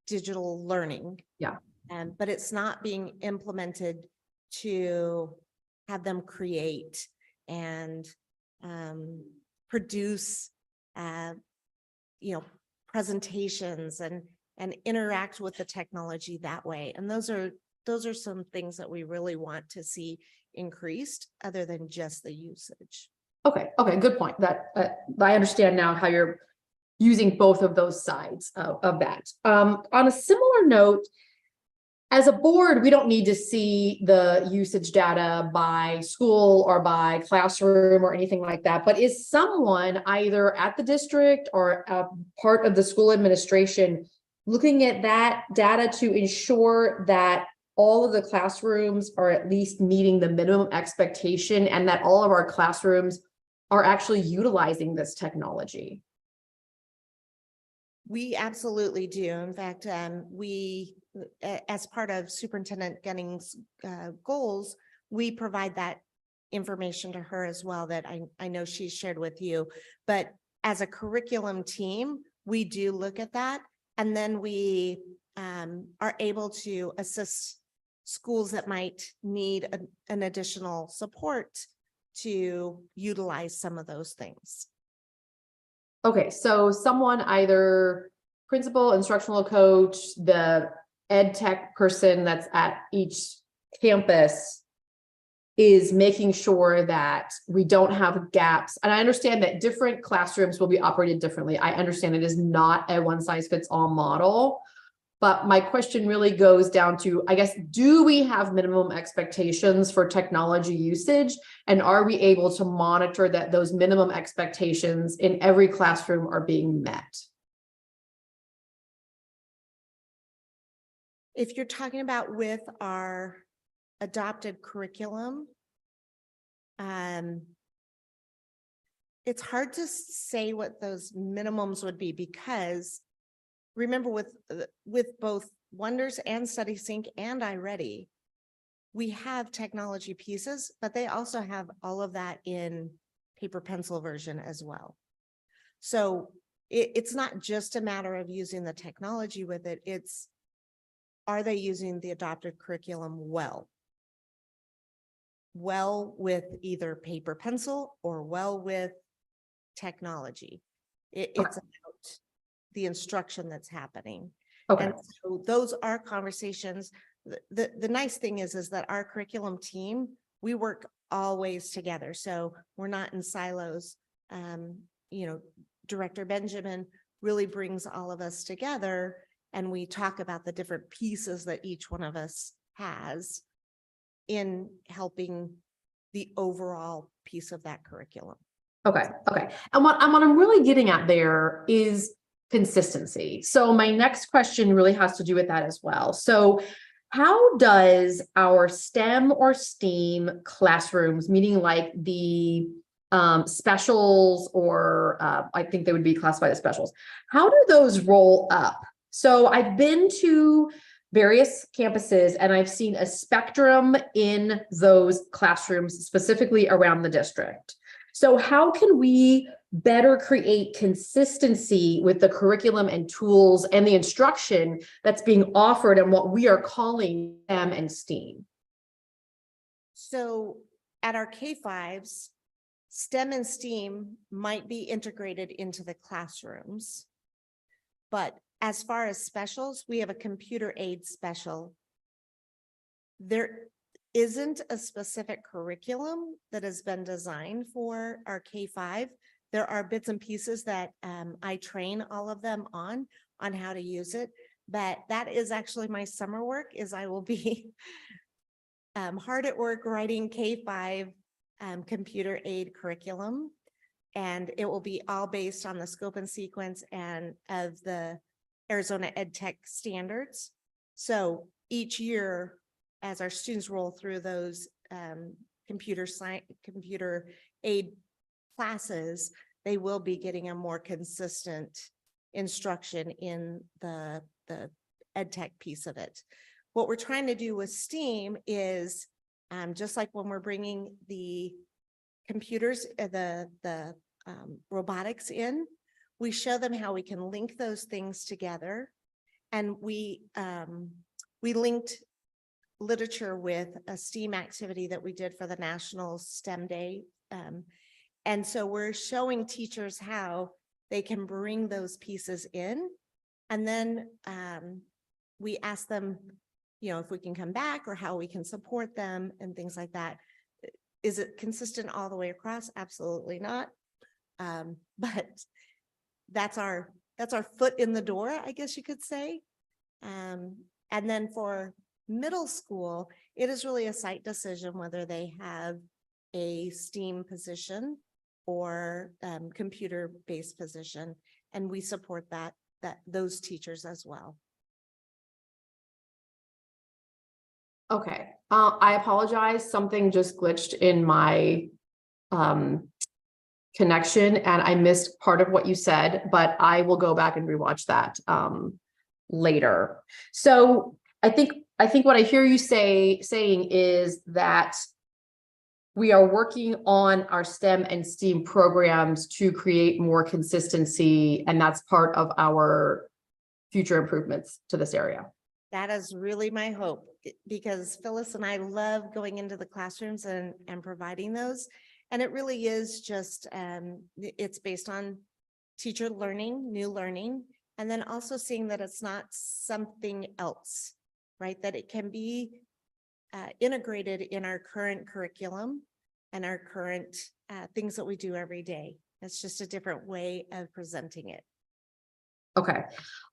digital learning. Yeah. But it's not being implemented to have them create and produce, presentations and interact with the technology that way. And those are some things that we really want to see increased other than just the usage. Okay, good point. That I understand now how you're using both of those sides of that. On a similar note, as a board, we don't need to see the usage data by school or by classroom or anything like that. But is someone either at the district or part of the school administration looking at that data to ensure that all of the classrooms are at least meeting the minimum expectation and that all of our classrooms are actually utilizing this technology? We absolutely do. In fact, we, as part of Superintendent Gunning's goals, we provide that information to her as well that I know she's shared with you. But as a curriculum team, we do look at that. And then we are able to assist schools that might need an additional support to utilize some of those things. Okay, so someone, either principal, instructional coach, the ed tech person that's at each campus is making sure that we don't have gaps. And I understand that different classrooms will be operated differently. I understand it is not a one size fits all model. But my question really goes down to, I guess, do we have minimum expectations for technology usage? And are we able to monitor that those minimum expectations in every classroom are being met? If you're talking about with our adopted curriculum, it's hard to say what those minimums would be, because remember with both Wonders and Study Sync and iReady, we have technology pieces, but they also have all of that in paper pencil version as well. So it's not just a matter of using the technology with it, it's, are they using the adopted curriculum well? Well with either paper pencil or well with technology. It's about the instruction that's happening. Okay. And so those are conversations. The nice thing is that our curriculum team, we work always together. So we're not in silos. You know, Director Benjamin really brings all of us together, and we talk about the different pieces that each one of us has in helping the overall piece of that curriculum. Okay. And what I'm really getting at there is consistency. So my next question really has to do with that as well. So how does our STEM or STEAM classrooms, meaning like the specials, or I think they would be classified as specials, how do those roll up? So I've been to various campuses and I've seen a spectrum in those classrooms, specifically around the district. So how can we better create consistency with the curriculum and tools and the instruction that's being offered and what we are calling STEM and STEAM? So at our K-5s, STEM and STEAM might be integrated into the classrooms. But as far as specials, we have a computer aid special. There isn't a specific curriculum that has been designed for our K-5. There are bits and pieces that I train all of them on how to use it. But that is actually my summer work, is I will be hard at work writing K-5 computer aid curriculum. And it will be all based on the scope and sequence and of the Arizona Ed Tech standards. So each year, as our students roll through those computer aid classes, they will be getting a more consistent instruction in the Ed Tech piece of it. What we're trying to do with STEAM is just like when we're bringing the computers, the robotics in, we show them how we can link those things together. And we linked literature with a STEAM activity that we did for the National STEM Day. And so we're showing teachers how they can bring those pieces in. And then we ask them, you know, if we can come back or how we can support them and things like that. Is it consistent all the way across? Absolutely not. But that's our foot in the door, I guess you could say. And then for middle school, it is really a site decision whether they have a STEAM position or computer-based position, and we support those teachers as well. Okay, I apologize. Something just glitched in my connection and I missed part of what you said, but I will go back and rewatch that later. So I think what I hear you saying is that we are working on our STEM and STEAM programs to create more consistency, and that's part of our future improvements to this area. That is really my hope, because Phyllis and I love going into the classrooms and providing those. And it really is just, it's based on teacher learning, new learning, and then also seeing that it's not something else, right? That it can be integrated in our current curriculum and our current things that we do every day. It's just a different way of presenting it. Okay.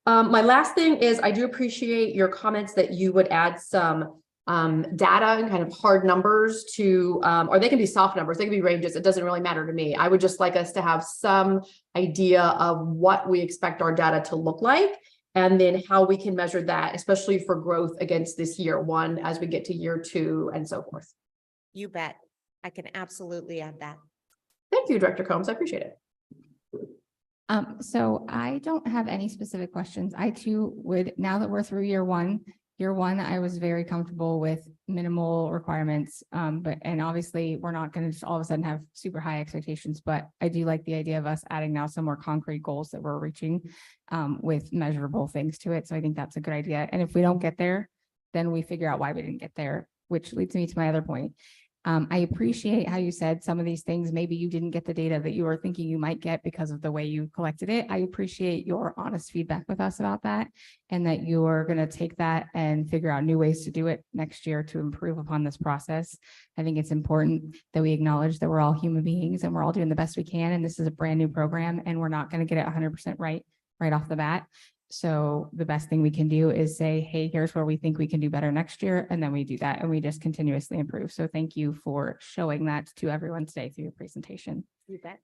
My last thing is I do appreciate your comments that you would add some data and kind of hard numbers to, or they can be soft numbers, they can be ranges. It doesn't really matter to me. I would just like us to have some idea of what we expect our data to look like And then how we can measure that, especially for growth against this year one, as we get to year two and so forth. You bet. I can absolutely add that. Thank you, Director Combs. I appreciate it. So I don't have any specific questions. I too would, now that we're through year one, I was very comfortable with minimal requirements. And obviously we're not going to just all of a sudden have super high expectations, but I do like the idea of us adding now some more concrete goals that we're reaching with measurable things to it. So I think that's a good idea. And if we don't get there, then we figure out why we didn't get there, which leads me to my other point. I appreciate how you said some of these things, maybe you didn't get the data that you were thinking you might get because of the way you collected it. I appreciate your honest feedback with us about that, and that you are going to take that and figure out new ways to do it next year to improve upon this process. I think it's important that we acknowledge that we're all human beings and we're all doing the best we can. And this is a brand new program and we're not going to get it 100% right off the bat. So the best thing we can do is say, hey, here's where we think we can do better next year. And then we do that and we just continuously improve. So thank you for showing that to everyone today through your presentation. You bet.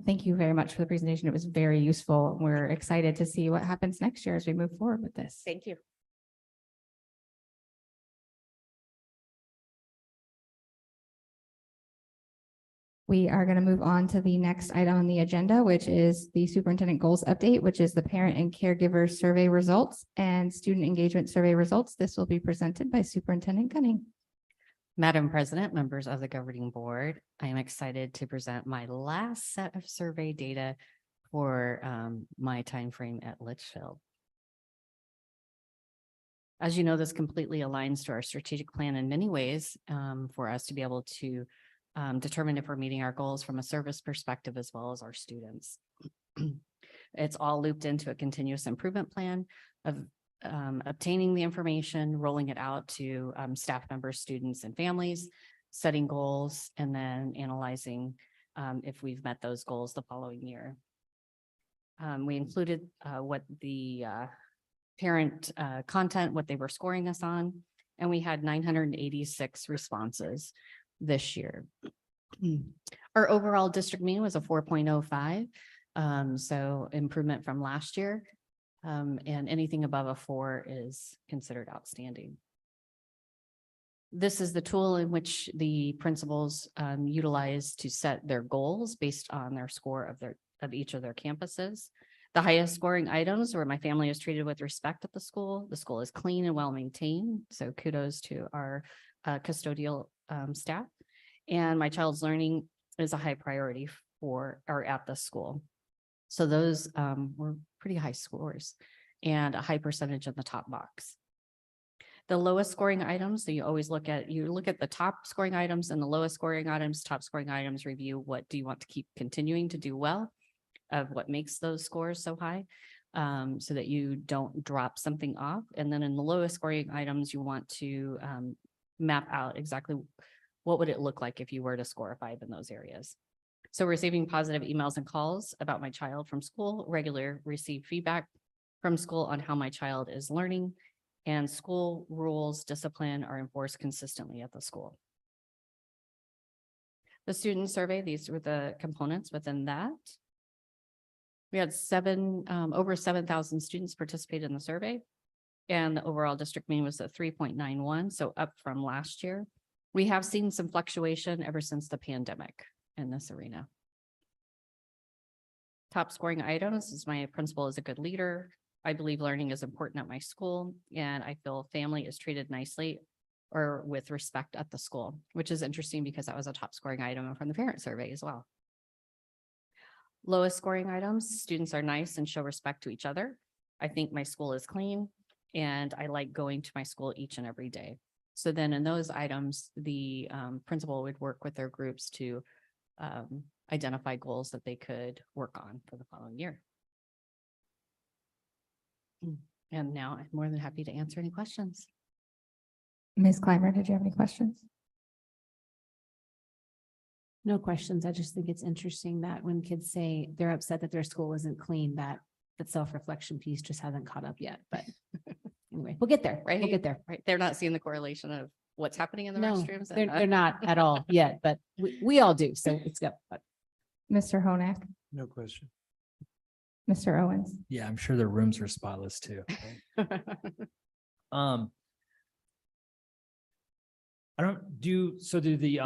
Thank you very much for the presentation. It was very useful. We're excited to see what happens next year as we move forward with this. Thank you. We are going to move on to the next item on the agenda, which is the superintendent goals update, which is the parent and caregiver survey results and student engagement survey results. This will be presented by Superintendent Gunning. Madam President, members of the governing board, I am excited to present my last set of survey data for my timeframe at Litchfield. As you know, this completely aligns to our strategic plan in many ways for us to be able to determine if we're meeting our goals from a service perspective as well as our students. It's all looped into a continuous improvement plan of obtaining the information, rolling it out to staff members, students, and families, setting goals, and then analyzing if we've met those goals the following year. We included what the parent content, what they were scoring us on, and we had 986 responses this year. Our overall district mean was a 4.05, so improvement from last year. And anything above a 4 is considered outstanding. This is the tool in which the principals utilize to set their goals based on their score of each of their campuses. The highest scoring items were my family is treated with respect at the school. The school is clean and well maintained. So kudos to our custodial staff. And my child's learning is a high priority for or at the school. So those were pretty high scores and a high percentage in the top box. The lowest scoring items, so you always look at the top scoring items and the lowest scoring items, top scoring items, review what do you want to keep continuing to do well of what makes those scores so high so that you don't drop something off. And then in the lowest scoring items, you want to map out exactly what would it look like if you were to score a 5 in those areas. So receiving positive emails and calls about my child from school, regular receive feedback from school on how my child is learning, and school rules, discipline are enforced consistently at the school. The student survey, these were the components within that. We had over 7,000 students participate in the survey, and the overall district mean was at 3.91, so up from last year. We have seen some fluctuation ever since the pandemic in this arena. Top scoring items is my principal is a good leader. I believe learning is important at my school, and I feel family is treated nicely or with respect at the school, which is interesting because that was a top scoring item from the parent survey as well. Lowest scoring items, students are nice and show respect to each other. I think my school is clean and I like going to my school each and every day. So then in those items, the principal would work with their groups to identify goals that they could work on for the following year. And now I'm more than happy to answer any questions. Ms. Clymer, did you have any questions? No questions. I just think it's interesting that when kids say they're upset that their school isn't clean, that self-reflection piece just hasn't caught up yet. But anyway, we'll get there, right? We'll get there. Right. They're not seeing the correlation of what's happening in the No, restrooms. they're not at all yet, but we all do. So it's good. But Mr. Honak? No question. Mr. Owens. Yeah, I'm sure their rooms are spotless too. Um. I don't do, so do the,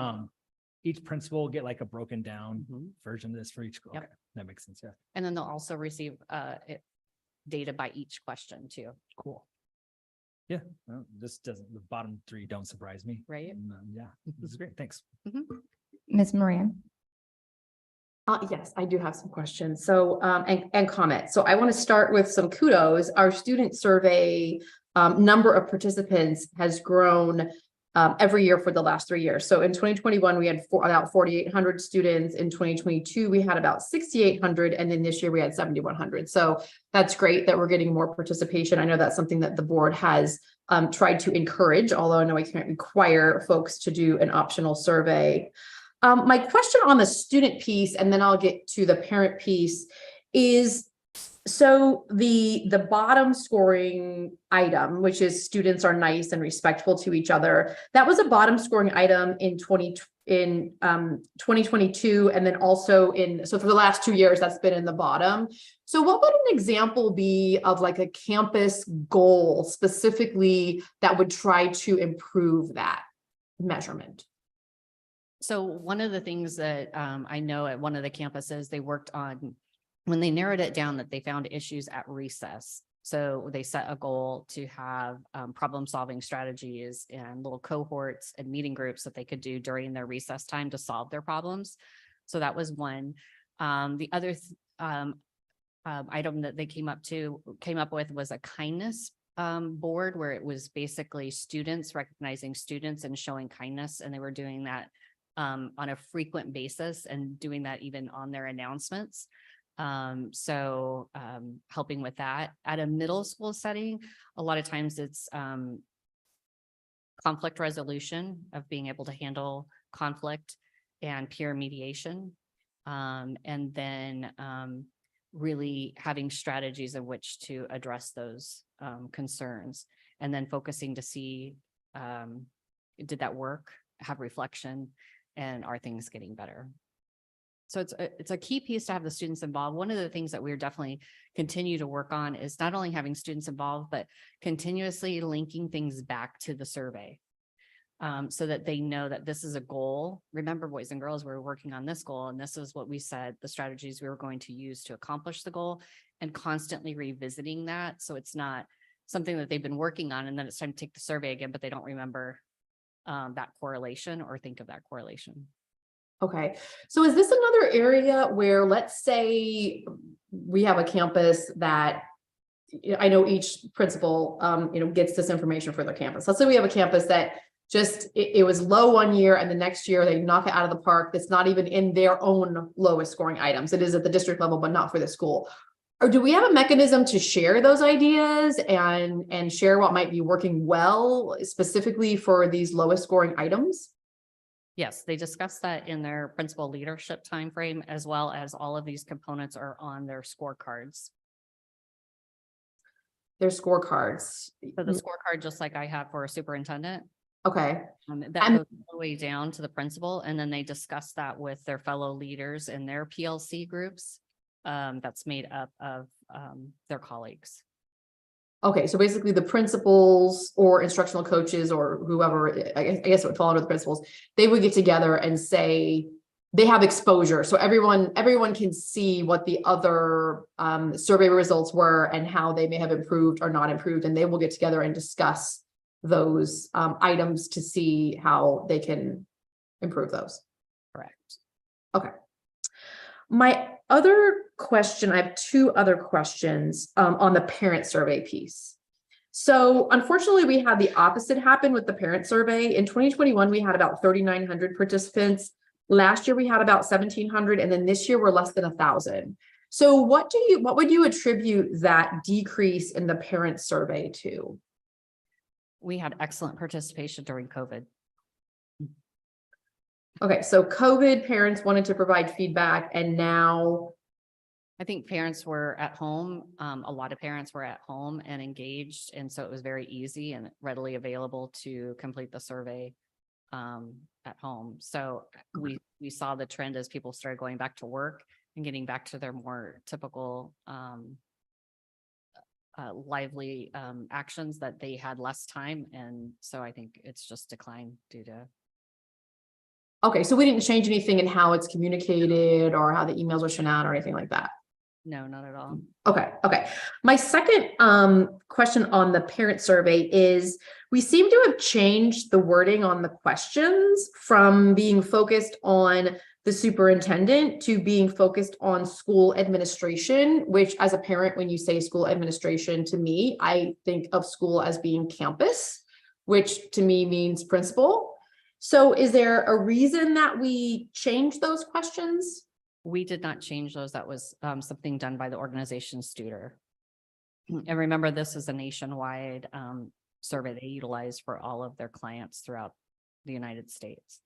each principal get like a broken down Mhm. version of this for each school? Yep. Okay, that makes sense. Yeah, And then they'll also receive data by each question too, cool. Yeah, well, this doesn't, the bottom three don't surprise me. right? Yeah, this is great. Thanks. Ms. Moran. Yes, I do have some questions. So, and comments. So I want to start with some kudos. Our student survey, number of participants has grown every year for the last 3 years. So in 2021, we had about 4,800 students. In 2022, we had about 6,800. And then this year we had 7,100. So that's great that we're getting more participation. I know that's something that the board has tried to encourage, although I know I can't require folks to do an optional survey. My question on the student piece, and then I'll get to the parent piece, is so the bottom scoring item, which is students are nice and respectful to each other, that was a bottom scoring item in 2022, and then also so for the last 2 years that's been in the bottom. So what would an example be of like a campus goal specifically that would try to improve that measurement? So one of the things that I know at one of the campuses, they worked on, when they narrowed it down, that they found issues at recess. So they set a goal to have problem-solving strategies and little cohorts and meeting groups that they could do during their recess time to solve their problems. So that was one. The other item that they came up with was a kindness board, where it was basically students recognizing students and showing kindness. And they were doing that on a frequent basis and doing that even on their announcements. So helping with that. At a middle school setting, a lot of times it's conflict resolution, of being able to handle conflict and peer mediation. And then really having strategies in which to address those concerns, and then focusing to see, did that work, have reflection, and are things getting better? So it's a key piece to have the students involved. One of the things that we're definitely continue to work on is not only having students involved, but continuously linking things back to the survey. So that they know that this is a goal. Remember, boys and girls, we're working on this goal, and this is what we said, the strategies we were going to use to accomplish the goal, and constantly revisiting that. So it's not something that they've been working on and then it's time to take the survey again, but they don't remember that correlation or think of that correlation. Okay, so is this another area where, let's say we have a campus that, I know each principal, gets this information for their campus. Let's say we have a campus that just, it was low 1 year and the next year they knock it out of the park. That's not even in their own lowest scoring items. It is at the district level, but not for the school. Or do we have a mechanism to share those ideas and share what might be working well, specifically for these lowest scoring items? Yes, they discussed that in their principal leadership timeframe, as well as all of these components are on their scorecards. Their scorecards. So the scorecard, just like I have for a superintendent, Okay. that goes all the way down to the principal, and then they discuss that with their fellow leaders in their PLC groups. That's made up of their colleagues. Okay, so basically the principals or instructional coaches or whoever, I guess it would fall under the principals, they would get together and say they have exposure. So everyone can see what the other survey results were and how they may have improved or not improved. And they will get together and discuss those items to see how they can improve those. Correct. Okay. My other question, I have two other questions on the parent survey piece. So unfortunately, we had the opposite happen with the parent survey. In 2021, we had about 3,900 participants. Last year, we had about 1,700, and then this year we're less than 1,000. So what would you attribute that decrease in the parent survey to? We had excellent participation during COVID. Okay, so COVID, parents wanted to provide feedback, and now I think parents were at home. A lot of parents were at home and engaged. And so it was very easy and readily available to complete the survey at home. So we saw the trend as people started going back to work and getting back to their more typical lively actions that they had less time. And so I think it's just declined due to. Okay, so we didn't change anything in how it's communicated or how the emails are sent out or anything like that. No, not at all. Okay. My second question on the parent survey is, we seem to have changed the wording on the questions from being focused on the superintendent to being focused on school administration, which as a parent, when you say school administration, to me, I think of school as being campus, which to me means principal. So is there a reason that we changed those questions? We did not change those. That was something done by the organization's tutor. And remember, this is a nationwide survey they utilize for all of their clients throughout the United States.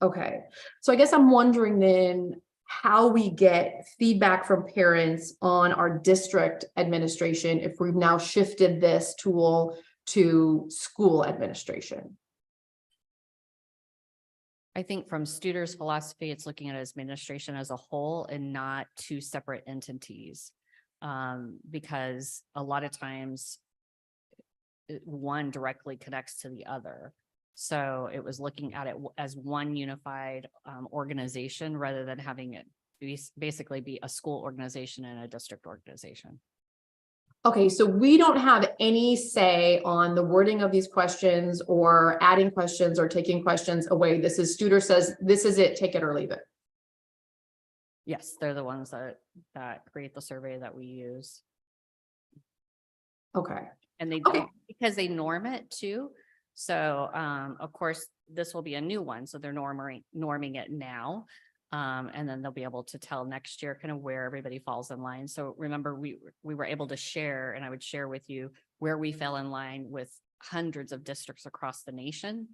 Okay, so I guess I'm wondering then how we get feedback from parents on our district administration if we've now shifted this tool to school administration. I think from Studer's philosophy, it's looking at administration as a whole and not two separate entities. Because a lot of times one directly connects to the other. So it was looking at it as one unified organization rather than having it basically be a school organization and a district organization. Okay, so we don't have any say on the wording of these questions or adding questions or taking questions away. This is Studer says, this is it, take it or leave it. Yes, they're the ones that create the survey that we use. Okay. And they Okay. don't, because they norm it too. So of course, this will be a new one. So they're norming it now. And then they'll be able to tell next year kind of where everybody falls in line. So remember, we were able to share, and I would share with you where we fell in line with hundreds of districts across the nation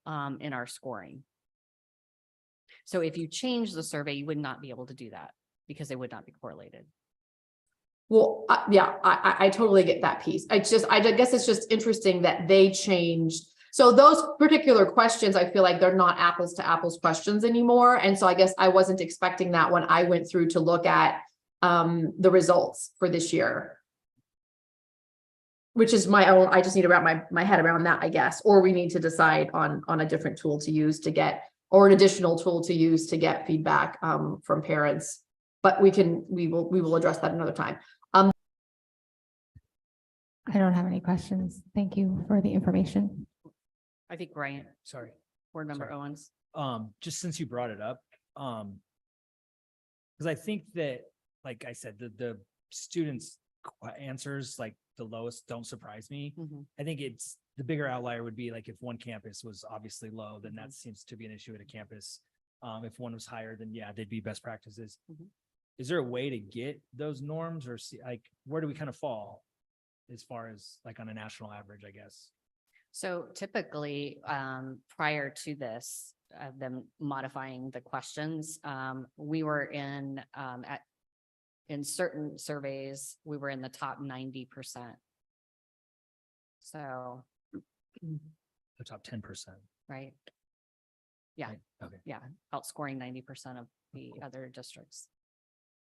in our scoring. So if you change the survey, you would not be able to do that because they would not be correlated. Well, yeah, I totally get that piece. I guess it's just interesting that they changed. So those particular questions, I feel like they're not apples to apples questions anymore. And so I guess I wasn't expecting that when I went through to look at the results for this year. Which is my own, I just need to wrap my head around that, I guess, or we need to decide on a different tool to use to get, or an additional tool to use to get feedback from parents. But we will address that another time. I don't have any questions. Thank you for the information. I think Bryant, Sorry. board member Sorry. Owens. Just since you brought it up, because I think that, like I said, the students' answers, like the lowest, don't surprise me. I think it's the bigger outlier would be like if one campus was obviously low, then that seems to be an issue at a campus. If one was higher, then yeah, they'd be best practices. Is there a way to get those norms, or see like where do we kind of fall as far as like on a national average, I guess? So typically, prior to this, them modifying the questions, we were in certain surveys, we were in the top 90%. So. The top 10%. Right. Yeah. Right, okay. Yeah, outscoring 90% of the other districts.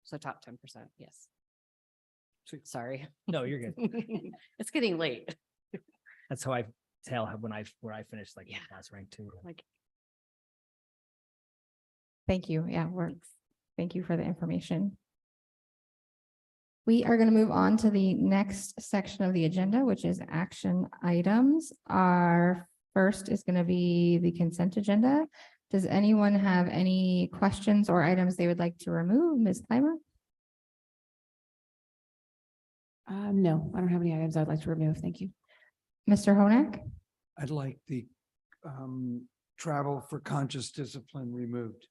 So top 10%, yes. Sweet. Sorry. No, you're good. It's getting late. That's how I tell where I finished like Yeah. last rank too. Like, Thank you. Yeah, thank you for the information. We are going to move on to the next section of the agenda, which is action items. Our first is going to be the consent agenda. Does anyone have any questions or items they would like to remove? Ms. Clymer? No, I don't have any items I'd like to remove. Thank you. Mr. Honak? I'd like the travel for conscious discipline removed.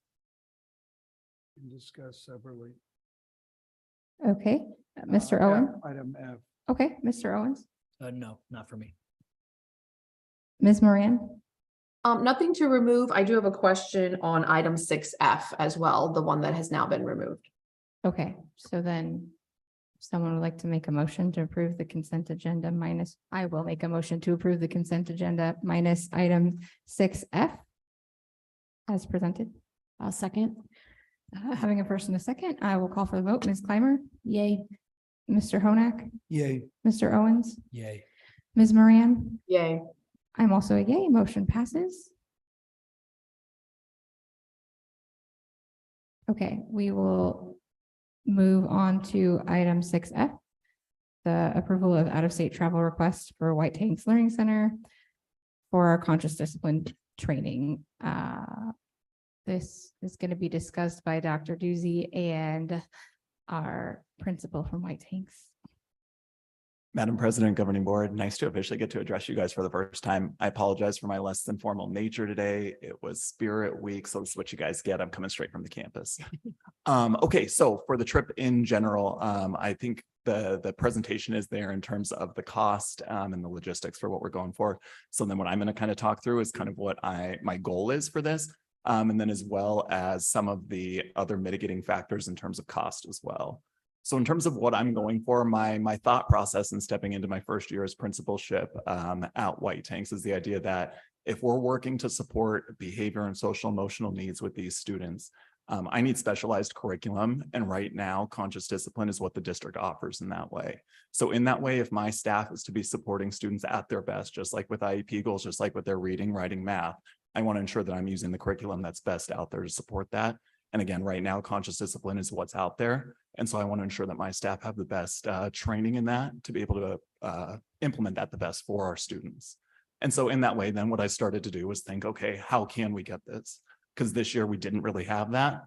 And discuss separately. Okay, Mr. Owen? Item F. Okay, Mr. Owens? No, not for me. Ms. Moran? Nothing to remove. I do have a question on item 6F as well, the one that has now been removed. Okay, so then someone would like to make a motion to approve the consent agenda minus, I will make a motion to approve the consent agenda minus item 6F as presented. I'll second. Having a first and a second, I will call for the vote. Ms. Clymer? Yay. Mr. Honak? Yay. Mr. Owens? Yay. Ms. Moran? Yay. I'm also a yay. Motion passes. Okay, we will move on to item 6F, the approval of out-of-state travel requests for White Tanks Learning Center for our conscious discipline training. This is going to be discussed by Dr. Doozy and our principal from White Tanks. Madam President, Governing Board, nice to officially get to address you guys for the first time. I apologize for my less than formal nature today. It was Spirit Week, so this is what you guys get. I'm coming straight from the campus. Okay, so for the trip in general, I think the presentation is there in terms of the cost and the logistics for what we're going for. So then what I'm going to kind of talk through is kind of what my goal is for this, and then as well as some of the other mitigating factors in terms of cost as well. So in terms of what I'm going for, my thought process in stepping into my first year as principalship at White Tanks is the idea that if we're working to support behavior and social emotional needs with these students, I need specialized curriculum. And right now, conscious discipline is what the district offers in that way. So in that way, if my staff is to be supporting students at their best, just like with IEP goals, just like with their reading, writing, math, I want to ensure that I'm using the curriculum that's best out there to support that. And again, right now, conscious discipline is what's out there. And so I want to ensure that my staff have the best training in that to be able to implement that the best for our students. And so in that way, then what I started to do was think, okay, how can we get this? Because this year we didn't really have that.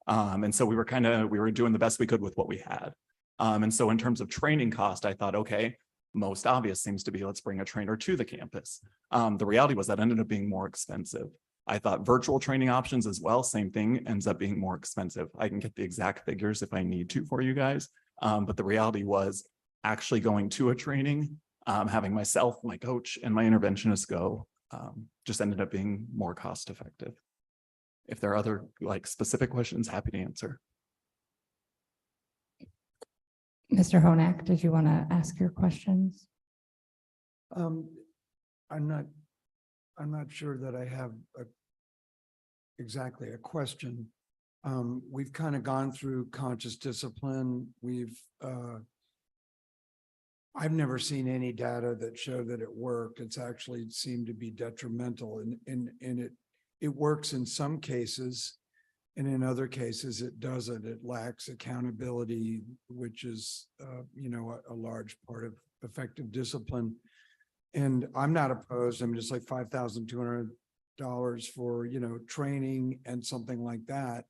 And so we were doing the best we could with what we had. And so in terms of training cost, I thought, okay, most obvious seems to be let's bring a trainer to the campus. The reality was that ended up being more expensive. I thought virtual training options as well, same thing, ends up being more expensive. I can get the exact figures if I need to for you guys. But the reality was actually going to a training, having myself, my coach, and my interventionist go, just ended up being more cost effective. If there are other specific questions, happy to answer. Mr. Honak, did you want to ask your questions? I'm not sure that I have exactly a question. We've kind of gone through conscious discipline. I've never seen any data that show that it worked. It's actually seemed to be detrimental, and it works in some cases, and in other cases it doesn't. It lacks accountability, which is a large part of effective discipline. And I'm not opposed. I'm just like $5,200 for, training and something like that.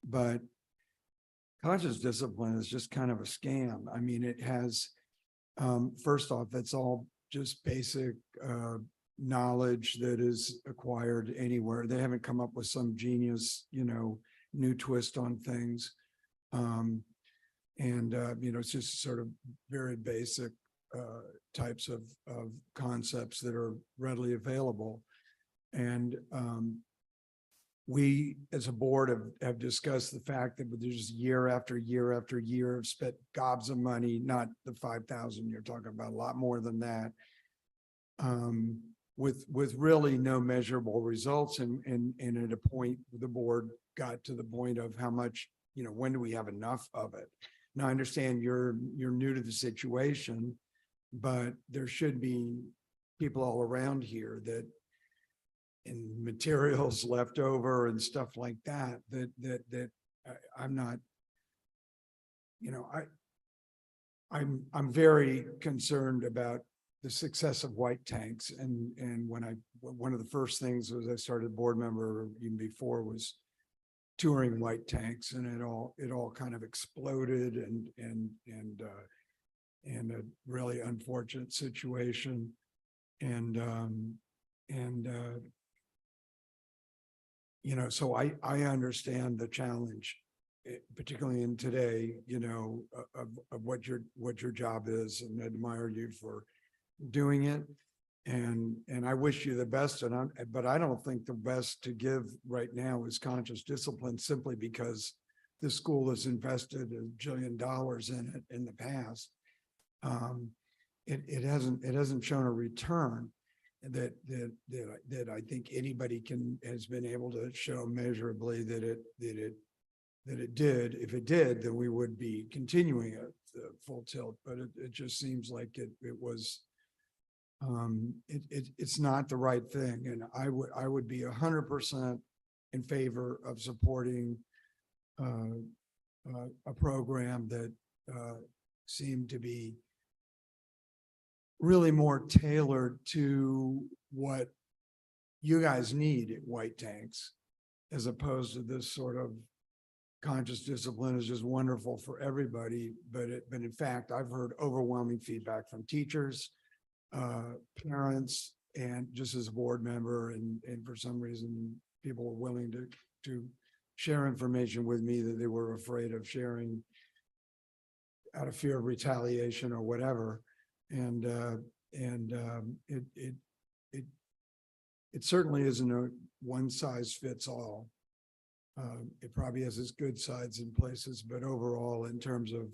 But conscious discipline is just kind of a scam. I mean, it has, first off, it's all just basic knowledge that is acquired anywhere. They haven't come up with some genius, new twist on things. It's just sort of very basic types of concepts that are readily available. And we as a board have discussed the fact that there's year after year after year have spent gobs of money, not the 5,000 you're talking about, a lot more than that, with really no measurable results. And at a point, the board got to the point of how much, when do we have enough of it? Now, I understand you're new to the situation, but there should be people all around here that and materials left over and stuff like that, I'm not, I'm very concerned about the success of White Tanks. And one of the first things was I started board member even before was touring White Tanks, and it all kind of exploded and a really unfortunate situation. So I understand the challenge, particularly in today, of what your job is, and admire you for doing it. And I wish you the best. But I don't think the best to give right now is conscious discipline, simply because the school has invested $1 billion in it in the past. It hasn't shown a return that I think anybody has been able to show measurably that it that it did. If it did, then we would be continuing it full tilt, but it just seems like it was it's not the right thing. And I would be 100% in favor of supporting a program that seemed to be really more tailored to what you guys need at White Tanks, as opposed to this sort of conscious discipline is just wonderful for everybody. But in fact, I've heard overwhelming feedback from teachers, parents, and just as a board member, and for some reason, people were willing to share information with me that they were afraid of sharing out of fear of retaliation or whatever. And it certainly isn't a one size fits all. It probably has its good sides in places, but overall, in terms of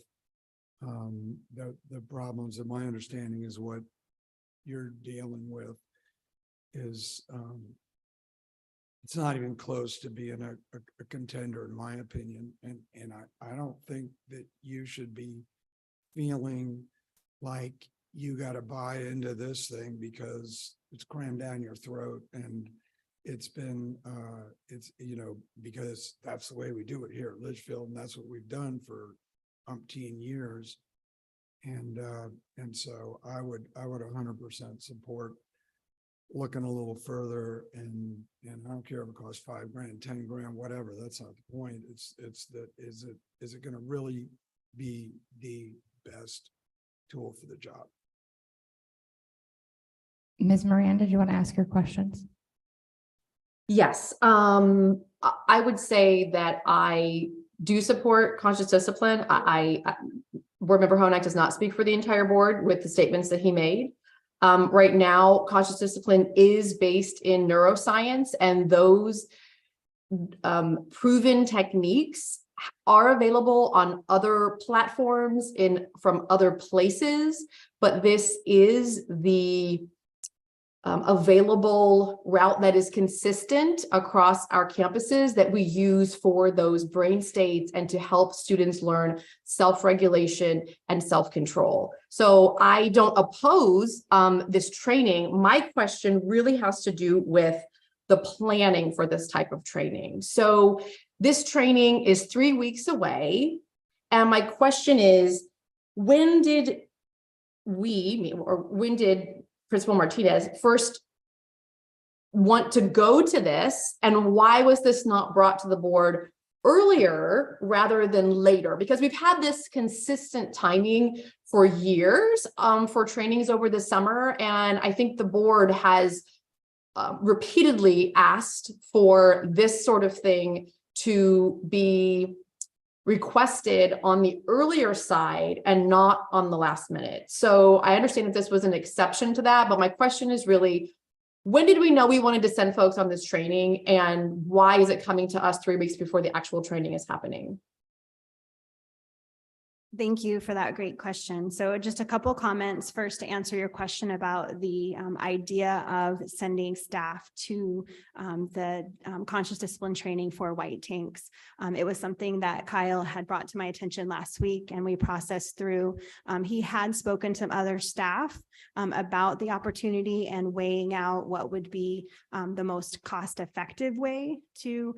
the problems, that my understanding is what you're dealing with is it's not even close to being a contender, in my opinion. And I don't think that you should be feeling like you got to buy into this thing because it's crammed down your throat. And it's been, because that's the way we do it here at Litchfield, and that's what we've done for umpteen years. And so I would 100% support looking a little further, and I don't care if it costs $5,000, $10,000, whatever. That's not the point. It's that is it going to really be the best tool for the job? Ms. Miranda, do you want to ask your questions? Yes, I would say that I do support conscious discipline. Board Member Honak does not speak for the entire board with the statements that he made. Right now, conscious discipline is based in neuroscience, and those proven techniques are available on other platforms from other places, but this is the available route that is consistent across our campuses that we use for those brain states and to help students learn self-regulation and self-control. So I don't oppose this training. My question really has to do with the planning for this type of training. So this training is 3 weeks away. And my question is, when did Principal Martinez first want to go to this, and why was this not brought to the board earlier rather than later? Because we've had this consistent timing for years for trainings over the summer, and I think the board has repeatedly asked for this sort of thing to be requested on the earlier side and not on the last minute. So I understand that this was an exception to that, but my question is really, when did we know we wanted to send folks on this training, and why is it coming to us 3 weeks before the actual training is happening? Thank you for that great question. So just a couple comments first to answer your question about the idea of sending staff to the conscious discipline training for White Tanks. It was something that Kyle had brought to my attention last week, and we processed through. He had spoken to other staff about the opportunity and weighing out what would be the most cost-effective way to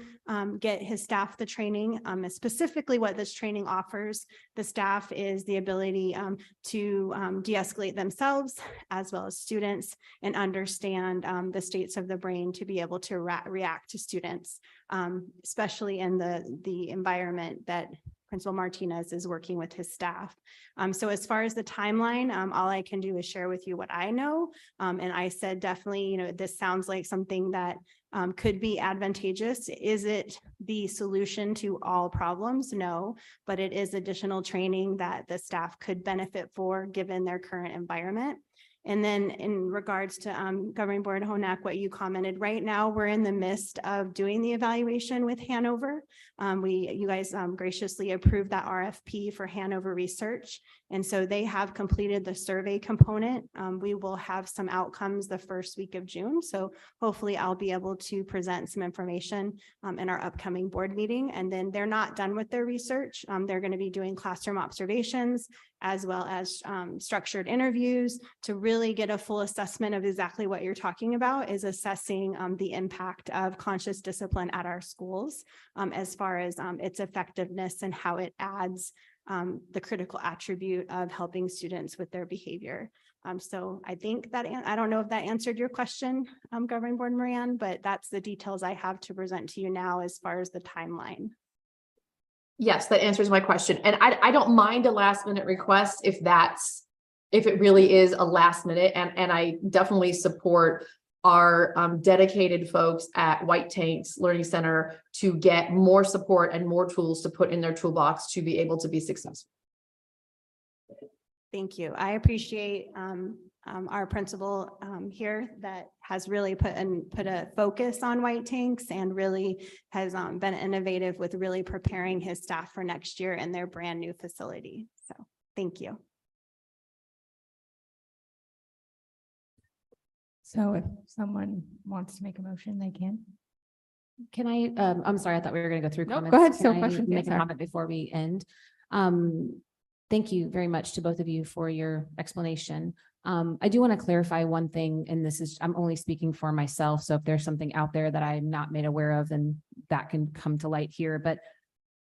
get his staff the training. Specifically, what this training offers the staff is the ability to de-escalate themselves as well as students, and understand the states of the brain to be able to react to students, especially in the environment that Principal Martinez is working with his staff. So as far as the timeline, all I can do is share with you what I know. And I said, definitely, this sounds like something that could be advantageous. Is it the solution to all problems? No, but it is additional training that the staff could benefit for given their current environment. And then in regards to Governing Board Honak, what you commented, right now, we're in the midst of doing the evaluation with Hanover. You guys graciously approved that RFP for Hanover Research. And so they have completed the survey component. We will have some outcomes the first week of June. So hopefully I'll be able to present some information in our upcoming board meeting. And then they're not done with their research. They're going to be doing classroom observations as well as structured interviews to really get a full assessment of exactly what you're talking about, is assessing the impact of conscious discipline at our schools as far as its effectiveness and how it adds the critical attribute of helping students with their behavior. So I think that, I don't know if that answered your question, Governing Board Moran, but that's the details I have to present to you now as far as the timeline. Yes, that answers my question. And I don't mind a last minute request if it really is a last minute. And I definitely support our dedicated folks at White Tanks Learning Center to get more support and more tools to put in their toolbox to be able to be successful. Thank you. I appreciate our principal here that has really put a focus on White Tanks and really has been innovative with really preparing his staff for next year in their brand new facility. So thank you. So if someone wants to make a motion, they can. Can I, I'm sorry, I thought we were going to go through Nope, comments. go ahead, Can still I questions, yeah, make a sorry. comment before we end? Thank you very much to both of you for your explanation. I do want to clarify one thing, and this is, I'm only speaking for myself. So if there's something out there that I'm not made aware of, then that can come to light here. But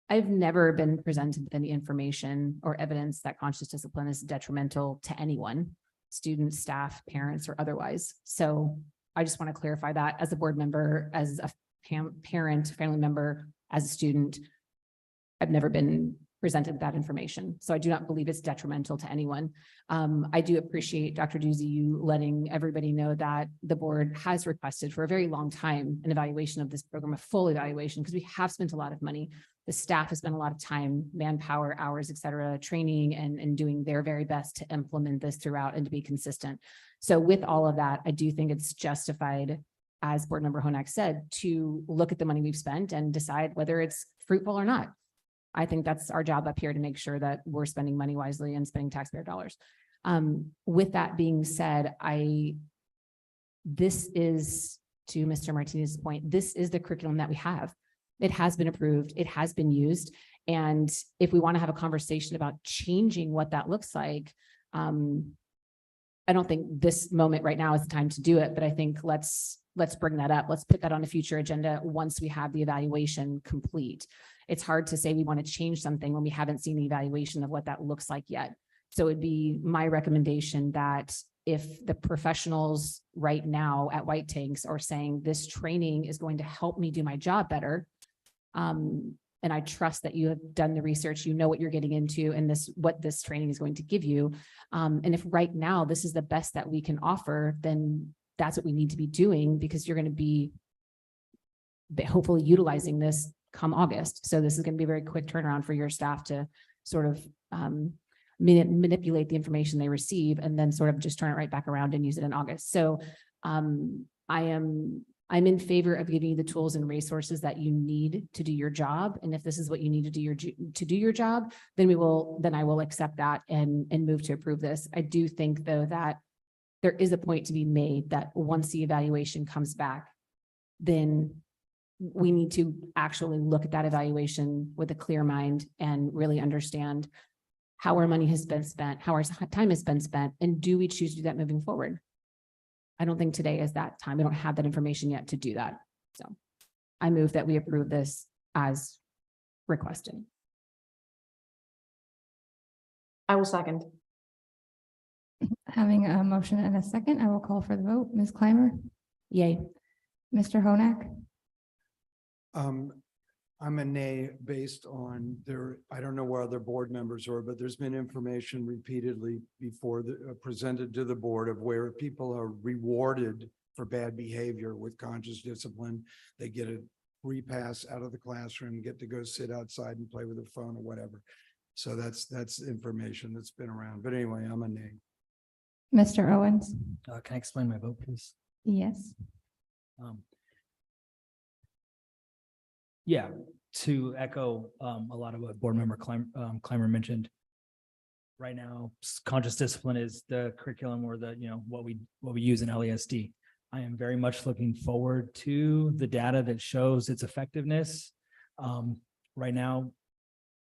I've never been presented with any information or evidence that conscious discipline is detrimental to anyone, students, staff, parents, or otherwise. So I just want to clarify that as a board member, as a parent, family member, as a student, I've never been presented that information. So I do not believe it's detrimental to anyone. I do appreciate Dr. Doozy, you letting everybody know that the board has requested for a very long time an evaluation of this program, a full evaluation, because we have spent a lot of money. The staff has spent a lot of time, manpower, hours, et cetera, training and doing their very best to implement this throughout and to be consistent. So with all of that, I do think it's justified, as Board Member Honak said, to look at the money we've spent and decide whether it's fruitful or not. I think that's our job up here, to make sure that we're spending money wisely and spending taxpayer dollars. With that being said, this is, to Mr. Martinez's point, this is the curriculum that we have. It has been approved. It has been used. And if we want to have a conversation about changing what that looks like, I don't think this moment right now is the time to do it, but I think let's bring that up. Let's put that on a future agenda once we have the evaluation complete. It's hard to say we want to change something when we haven't seen the evaluation of what that looks like yet. So it'd be my recommendation that if the professionals right now at White Tanks are saying this training is going to help me do my job better, and I trust that you have done the research, you know what you're getting into and what this training is going to give you. And if right now this is the best that we can offer, then that's what we need to be doing, because you're going to be hopefully utilizing this come August. So this is going to be a very quick turnaround for your staff to sort of manipulate the information they receive and then sort of just turn it right back around and use it in August. So I'm in favor of giving you the tools and resources that you need to do your job. And if this is what you need to do your job, then I will accept that and move to approve this. I do think though that there is a point to be made that once the evaluation comes back, then we need to actually look at that evaluation with a clear mind and really understand how our money has been spent, how our time has been spent, and do we choose to do that moving forward? I don't think today is that time. We don't have that information yet to do that. So I move that we approve this as requested. I will second. Having a motion and a second, I will call for the vote. Ms. Clymer? Yay. Mr. Honak? I'm a nay based on I don't know where other board members are, but there's been information repeatedly before presented to the board of where people are rewarded for bad behavior with conscious discipline. They get a free pass out of the classroom, get to go sit outside and play with their phone or whatever. So that's information that's been around. But anyway, I'm a nay. Mr. Owens? Can I explain my vote, please? Yes. Yeah, to echo a lot of what Board Member Clymer mentioned. Right now, conscious discipline is the curriculum or the, what we use in LASD. I am very much looking forward to the data that shows its effectiveness. Right now,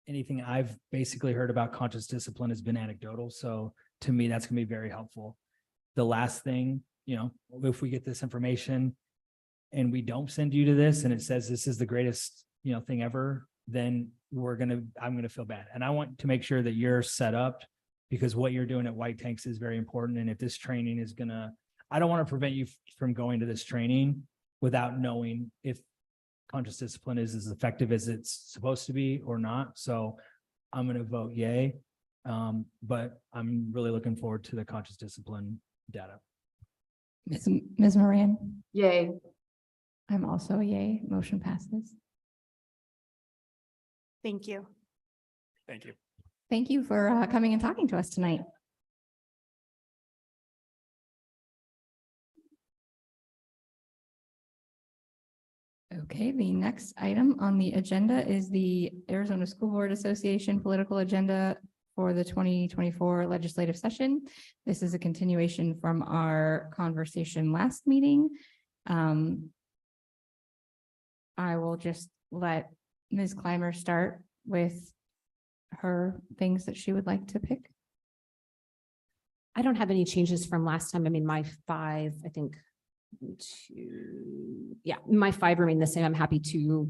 anything I've basically heard about conscious discipline has been anecdotal. So to me, that's gonna be very helpful. The last thing, if we get this information and we don't send you to this and it says this is the greatest, thing ever, then I'm gonna feel bad. And I want to make sure that you're set up, because what you're doing at White Tanks is very important. And if this training is I don't want to prevent you from going to this training without knowing if conscious discipline is as effective as it's supposed to be or not. So I'm going to vote yay. But I'm really looking forward to the conscious discipline data. Ms. Moran? Yay. I'm also a yay. Motion passes. Thank you. Thank you. Thank you for coming and talking to us tonight. Okay, the next item on the agenda is the Arizona School Board Association political agenda for the 2024 legislative session. This is a continuation from our conversation last meeting. I will just let Ms. Clymer start with her things that she would like to pick. I don't have any changes from last time. I mean, my 5, I think, my 5 remain the same. I'm happy to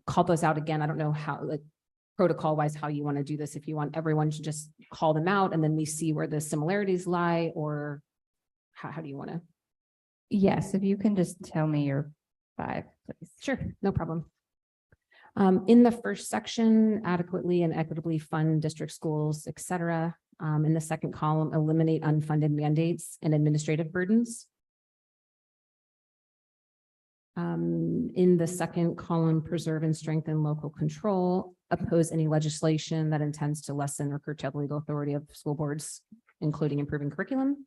call those out again. I don't know how, like, protocol wise, how you want to do this. If you want everyone to just call them out and then we see where the similarities lie, or how do you want to? Yes, if you can just tell me your 5, please. Sure, no problem. In the first section, adequately and equitably fund district schools, et cetera. In the second column, eliminate unfunded mandates and administrative burdens. In the second column, preserve and strengthen local control, oppose any legislation that intends to lessen or curtail the legal authority of school boards, including improving curriculum.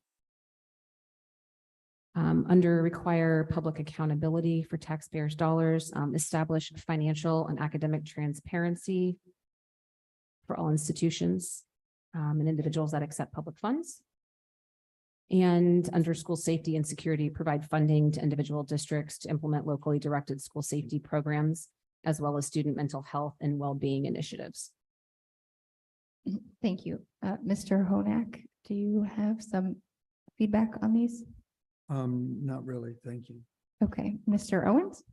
Under require public accountability for taxpayers' dollars, establish financial and academic transparency for all institutions and individuals that accept public funds. And under school safety and security, provide funding to individual districts to implement locally directed school safety programs, as well as student mental health and well-being initiatives. Thank you. Mr. Honak, do you have some feedback on these? Not really. Thank you. Okay, Mr. Owens?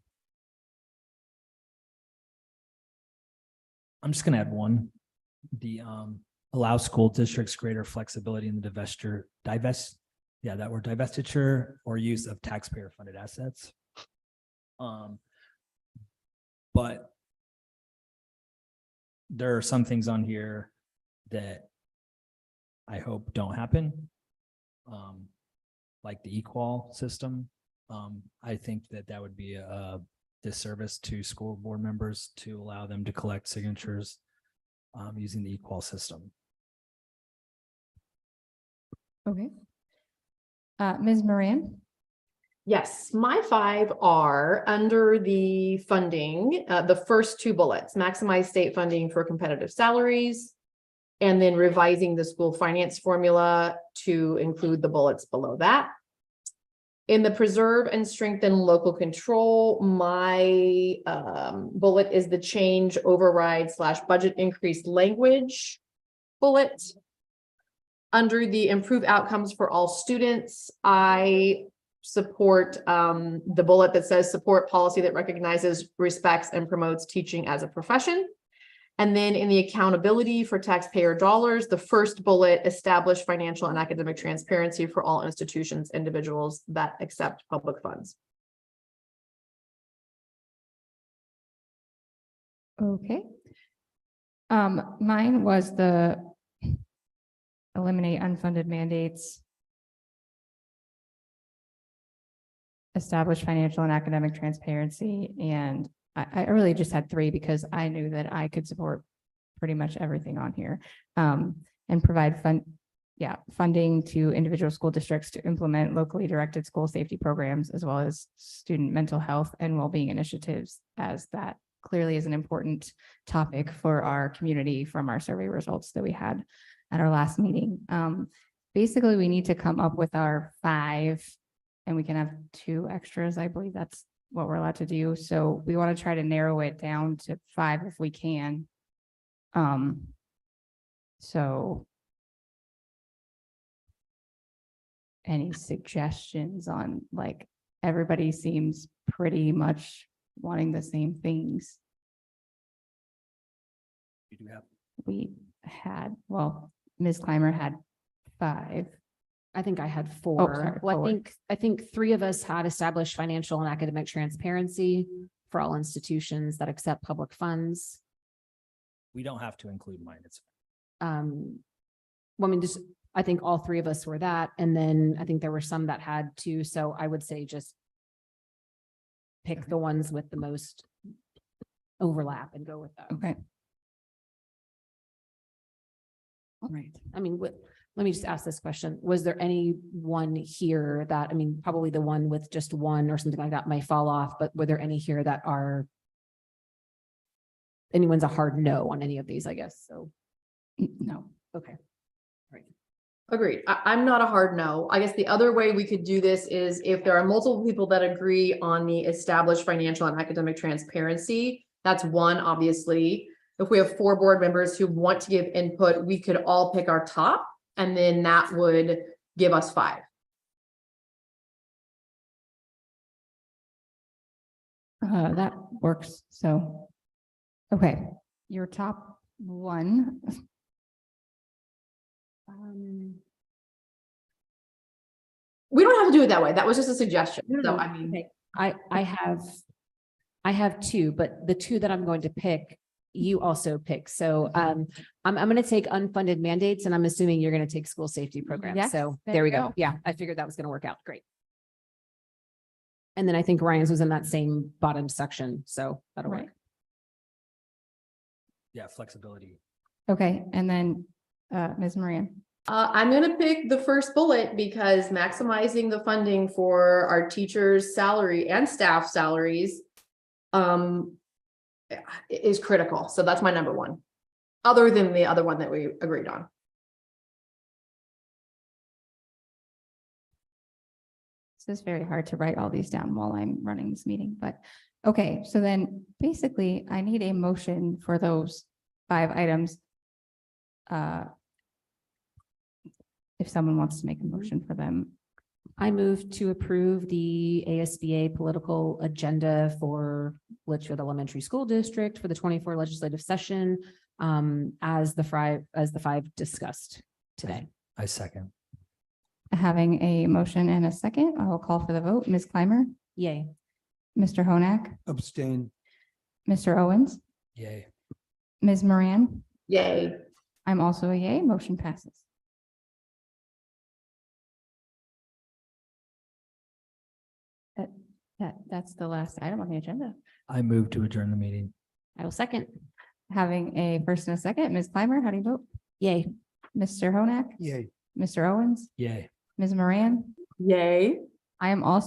I'm just going to add one. The allow school districts greater flexibility in the divestiture or use of taxpayer funded assets. But there are some things on here that I hope don't happen. Like the equal system. I think that would be a disservice to school board members to allow them to collect signatures using the equal system. Okay. Ms. Moran? Yes, my 5 are under the funding, the first 2 bullets, maximize state funding for competitive salaries, and then revising the school finance formula to include the bullets below that. In the preserve and strengthen local control, my bullet is the change override / budget increase language bullet. Under the improve outcomes for all students, I support the bullet that says support policy that recognizes, respects, and promotes teaching as a profession. And then in the accountability for taxpayer dollars, the first bullet, establish financial and academic transparency for all institutions, individuals that accept public funds. Okay. Mine was the eliminate unfunded mandates, establish financial and academic transparency, and I really just had 3 because I knew that I could support pretty much everything on here, and provide funding to individual school districts to implement locally directed school safety programs as well as student mental health and well-being initiatives, as that clearly is an important topic for our community from our survey results that we had at our last meeting. Basically, we need to come up with our 5, and we can have 2 extras. I believe that's what we're allowed to do. So we want to try to narrow it down to 5 if we can. So any suggestions on, like, everybody seems pretty much wanting the same things. You do have. We had, well, Ms. Clymer had 5. I think I had Oh, 4. sorry, Well, 4. I think 3 of us had established financial and academic transparency for all institutions that accept public funds. We don't have to include mine. It's Well, I mean, just, I think all 3 of us were that, and then I think there were some that had 2, so I would say just pick the ones with the most overlap and go with that. Okay. All right. I mean, let me just ask this question. Was there any one here that, I mean, probably the one with just 1 or something like that might fall off, but were there any here that are, anyone's a hard no on any of these, I guess, so. No. Okay. Right. Agreed. I'm not a hard no. I guess the other way we could do this is if there are multiple people that agree on the established financial and academic transparency, that's 1, obviously. If we have 4 board members who want to give input, we could all pick our top, and then that would give us 5. That works. So, okay, your top 1. We don't have to do it that way. That was just a suggestion. No, So no, I mean, okay. I have 2, but the 2 that I'm going to pick, you also pick. So I'm going to take unfunded mandates, and I'm assuming you're going to take school safety programs. Yes, So there there we you go. go. Yeah, I figured that was going to work out. Great. And then I think Ryan's was in that same bottom section, so that'll Right. work. yeah, flexibility. Okay, and then Ms. Moran. I'm gonna pick the first bullet because maximizing the funding for our teachers' salary and staff salaries is critical. So that's my number 1, other than the other one that we agreed on. This is very hard to write all these down while I'm running this meeting, but okay, so then basically I need a motion for those 5 items. If someone wants to make a motion for them. I move to approve the ASBA political agenda for Litchfield Elementary School District for the 24 legislative session as the 5 discussed today. I second. Having a motion and a second, I will call for the vote. Ms. Clymer, Yay. Mr. Honak, Abstain. Mr. Owens, Yay. Ms. Moran. Yay. I'm also a yay. Motion passes. That's the last item on the agenda. I move to adjourn the meeting. I will second. Having a first and a second, Ms. Clymer, how do you vote? Yay. Mr. Honak, Yay. Mr. Owens, Yay. Ms. Moran. Yay. I am also